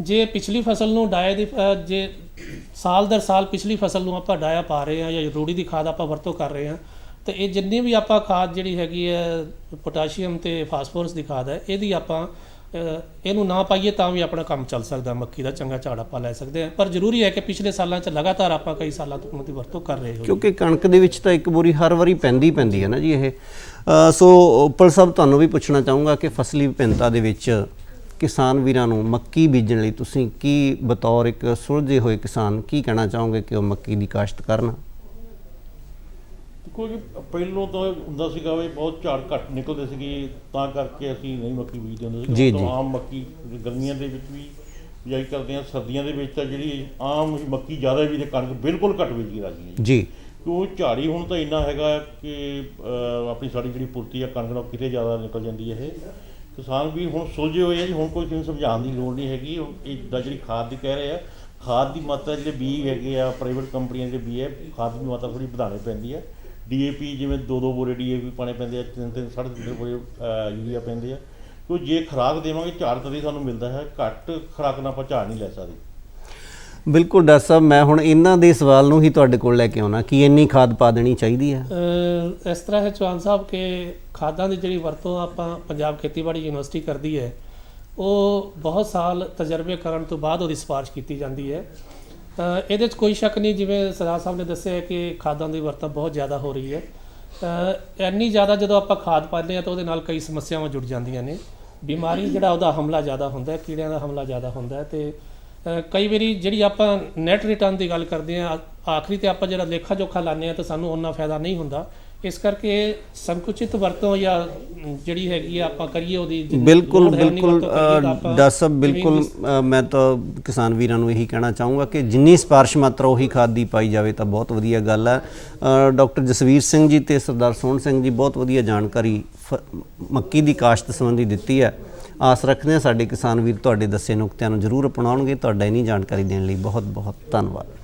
ਜੇ ਪਿਛਲੀ ਫਸਲ ਨੂੰ ਡਾਇਆ ਦੀ ਜੇ ਸਾਲ ਦਰ ਸਾਲ ਪਿਛਲੀ ਫਸਲ ਨੂੰ ਆਪਾਂ ਡਾਇਆ ਪਾ ਰਹੇ ਹਾਂ ਜਾਂ ਰੂੜੀ ਦੀ ਖਾਦ ਆਪਾਂ ਵਰਤੋਂ ਕਰ ਰਹੇ ਹਾਂ, ਤੇ ਇਹ ਜਿੰਨੀ ਵੀ ਆਪਾਂ ਖਾਦ ਜਿਹੜੀ ਹੈਗੀ ਹੈ ਪੋਟਾਸ਼ੀਅਮ ਤੇ ਫਾਸਫੋਰਸ ਦੀ ਖਾਦ ਹੈ, ਇਹਦੀ ਆਪਾਂ ਇਹਨੂੰ ਨਾ ਪਾਈਏ ਤਾਂ ਵੀ ਆਪਣਾ ਕੰਮ ਚੱਲ ਸਕਦਾ, ਮੱਕੀ ਦਾ ਚੰਗਾ ਝਾੜ ਆਪਾਂ ਲੈ ਸਕਦੇ ਹਾਂ। ਪਰ ਜ਼ਰੂਰੀ ਹੈ ਕਿ ਪਿਛਲੇ ਸਾਲਾਂ 'ਚ ਲਗਾਤਾਰ ਆਪਾਂ ਕਈ ਸਾਲਾਂ ਤੋਂ ਉਹਦੀ ਵਰਤੋਂ ਕਰ ਰਹੇ ਹਾਂ, ਕਿਉਂਕਿ ਕਣਕ ਦੇ ਵਿੱਚ ਤਾਂ ਇੱਕ ਬੋਰੀ ਹਰ ਵਾਰੀ ਪੈਂਦੀ ਹੈ ਨਾ ਜੀ ਇਹ। ਸੋ ਉੱਪਲ ਸਾਹਿਬ, ਤੁਹਾਨੂੰ ਵੀ ਪੁੱਛਣਾ ਚਾਹੂੰਗਾ ਕਿ ਫਸਲੀ ਵਿਭਿੰਨਤਾ ਦੇ ਵਿੱਚ ਕਿਸਾਨ ਵੀਰਾਂ ਨੂੰ ਮੱਕੀ ਬੀਜਣ ਲਈ ਤੁਸੀਂ ਕੀ ਬਤੌਰ ਇੱਕ ਸੁਲਝੇ ਹੋਏ ਕਿਸਾਨ ਕੀ ਕਹਿਣਾ ਚਾਹੋਗੇ ਕਿ ਉਹ ਮੱਕੀ ਦੀ ਕਾਸ਼ਤ ਕਰਨ? ਦੇਖੋ ਜੀ, ਪਹਿਲੋਂ ਤਾਂ ਹੁੰਦਾ ਸੀਗਾ ਵੀ ਬਹੁਤ ਝਾੜ ਘੱਟ ਨਿਕਲਦੇ ਸੀਗੇ, ਤਾਂ ਕਰਕੇ ਅਸੀਂ ਨਹੀਂ ਮੱਕੀ ਬੀਜਦੇ ਹੁੰਦੇ ਸੀ। ਜੀ, ਉਦੋਂ ਜੀ। ਆਮ ਮੱਕੀ ਗਰਮੀਆਂ ਦੇ ਵਿੱਚ ਵੀ ਬਿਜਾਈ ਕਰਦੇ ਹਾਂ, ਸਰਦੀਆਂ ਦੇ ਵਿੱਚ ਤਾਂ ਜਿਹੜੀ ਆਮ ਮੱਕੀ ਜ਼ਿਆਦਾ ਵੀ ਤੇ ਕਣਕ ਬਿਲਕੁਲ ਘੱਟ ਬੀਜੀ ਰਾਜੀ ਹੈ ਜੀ। ਕਿਉਂ ਝਾੜੀ ਹੁਣ ਤਾਂ ਇੰਨਾ ਹੈਗਾ ਕਿ ਆਪਣੀ ਸਾਡੀ ਜਿਹੜੀ ਪੂਰਤੀ ਆ ਕਣਕ ਨਾਲ ਕਿਤੇ ਜ਼ਿਆਦਾ ਨਿਕਲ ਜਾਂਦੀ ਹੈ। ਇਹ ਕਿਸਾਨ ਵੀ ਹੁਣ ਸੁਲਝੇ ਹੋਏ ਆ ਜੀ, ਹੁਣ ਕੋਈ ਕਿਸੇ ਨੂੰ ਸਮਝਾਉਣ ਦੀ ਲੋੜ ਨਹੀਂ ਹੈਗੀ। ਇੱਦਾਂ ਜਿਹੜੀ ਖਾਦ ਦੀ ਕਹਿ ਰਹੇ ਆ, ਖਾਦ ਦੀ ਮਾਤਰਾ ਜਿਹੜੇ ਬੀਜ ਹੈਗੇ ਆ ਪ੍ਰਾਈਵੇਟ ਕੰਪਨੀਆਂ ਦੇ ਬੀਜ ਹੈ, ਖਾਦ ਦੀ ਮਾਤਰਾ ਥੋੜ੍ਹੀ ਵਧਾਉਣੀ ਪੈਂਦੀ ਹੈ। DAP ਜਿਵੇਂ 2 ਬੋਰੇ DAP ਪਾਣੇ ਪੈਂਦੇ ਆ, 3 3.5 ਬੋਰੇ ਯੂਰੀਆ ਪੈਂਦੇ ਆ। ਕਿਉਂ ਜੇ ਖੁਰਾਕ ਦੇਵਾਂਗੇ ਝਾੜ ਤਦ ਹੀ ਸਾਨੂੰ ਮਿਲਦਾ ਹੈ, ਘੱਟ ਖੁਰਾਕ ਨਾਲ ਆਪਾਂ ਝਾੜ ਨਹੀਂ ਲੈ ਸਕਦੇ। ਬਿਲਕੁਲ ਡਾਕਟਰ ਸਾਹਿਬ, ਮੈਂ ਹੁਣ ਇਹਨਾਂ ਦੇ ਸਵਾਲ ਨੂੰ ਹੀ ਤੁਹਾਡੇ ਕੋਲ ਲੈ ਕੇ ਆਉਣਾ ਕਿ ਇੰਨੀ ਖਾਦ ਪਾ ਦੇਣੀ ਚਾਹੀਦੀ ਹੈ? ਇਸ ਤਰ੍ਹਾਂ ਹੈ ਚੌਹਾਨ ਸਾਹਿਬ ਕਿ ਖਾਦਾਂ ਦੀ ਜਿਹੜੀ ਵਰਤੋਂ ਆਪਾਂ ਪੰਜਾਬ ਖੇਤੀਬਾੜੀ ਯੂਨੀਵਰਸਿਟੀ ਕਰਦੀ ਹੈ, ਉਹ ਬਹੁਤ ਸਾਲ ਤਜਰਬੇ ਕਰਨ ਤੋਂ ਬਾਅਦ ਉਹਦੀ ਸਿਫਾਰਿਸ਼ ਕੀਤੀ ਜਾਂਦੀ ਹੈ। ਇਹਦੇ 'ਚ ਕੋਈ ਸ਼ੱਕ ਨਹੀਂ, ਜਿਵੇਂ ਸਰਦਾਰ ਸਾਹਿਬ ਨੇ ਦੱਸਿਆ ਕਿ ਖਾਦਾਂ ਦੀ ਵਰਤੋਂ ਬਹੁਤ ਜ਼ਿਆਦਾ ਹੋ ਰਹੀ ਹੈ। ਇੰਨੀ ਜ਼ਿਆਦਾ ਜਦੋਂ ਆਪਾਂ ਖਾਦ ਪਾਉਂਦੇ ਹਾਂ ਤਾਂ ਉਹਦੇ ਨਾਲ ਕਈ ਸਮੱਸਿਆਵਾਂ ਜੁੜ ਜਾਂਦੀਆਂ ਨੇ। ਬਿਮਾਰੀ ਜਿਹੜਾ ਉਹਦਾ ਹਮਲਾ ਜ਼ਿਆਦਾ ਹੁੰਦਾ, ਕੀੜਿਆਂ ਦਾ ਹਮਲਾ ਜ਼ਿਆਦਾ ਹੁੰਦਾ, ਅਤੇ ਕਈ ਵਾਰੀ ਜਿਹੜੀ ਆਪਾਂ ਨੈਟ ਰਿਟਰਨ ਦੀ ਗੱਲ ਕਰਦੇ ਹਾਂ, ਆਖਰੀ ਤੇ ਆਪਾਂ ਜਿਹੜਾ ਲੇਖਾ ਜੋਖਾ ਲਾਉਂਦੇ ਹਾਂ ਤਾਂ ਸਾਨੂੰ ਓਨਾ ਫਾਇਦਾ ਨਹੀਂ ਹੁੰਦਾ। ਇਸ ਕਰਕੇ ਸੰਕੁਚਿਤ ਵਰਤੋਂ ਜਾਂ ਜਿਹੜੀ ਹੈਗੀ ਆ ਆਪਾਂ ਕਰੀਏ ਉਹਦੀ ਬਿਲਕੁਲ ਡਾਕਟਰ ਸਾਹਿਬ, ਬਿਲਕੁਲ ਮੈਂ ਤਾਂ ਕਿਸਾਨ ਵੀਰਾਂ ਨੂੰ ਇਹੀ ਕਹਿਣਾ ਚਾਹੂੰਗਾ ਕਿ ਜਿੰਨੀ ਸਿਫਾਰਿਸ਼ ਮਾਤਰਾ ਉਹੀ ਖਾਦ ਦੀ ਪਾਈ ਜਾਵੇ ਤਾਂ ਬਹੁਤ ਵਧੀਆ ਗੱਲ ਹੈ। ਡਾਕਟਰ ਜਸਵੀਰ ਸਿੰਘ ਜੀ ਤੇ ਸਰਦਾਰ ਸੋਹਣ ਸਿੰਘ ਜੀ ਬਹੁਤ ਵਧੀਆ ਜਾਣਕਾਰੀ ਮੱਕੀ ਦੀ ਕਾਸ਼ਤ ਸੰਬੰਧੀ ਦਿੱਤੀ ਹੈ। ਆਸ ਰੱਖਦੇ ਹਾਂ ਸਾਡੇ ਕਿਸਾਨ ਵੀਰ ਤੁਹਾਡੇ ਦੱਸੇ ਨੁਕਤਿਆਂ ਨੂੰ ਜ਼ਰੂਰ ਅਪਣਾਉਣਗੇ। ਤੁਹਾਡਾ ਇੰਨੀ ਜਾਣਕਾਰੀ ਦੇਣ ਲਈ ਬਹੁਤ ਬਹੁਤ ਧੰਨਵਾਦ।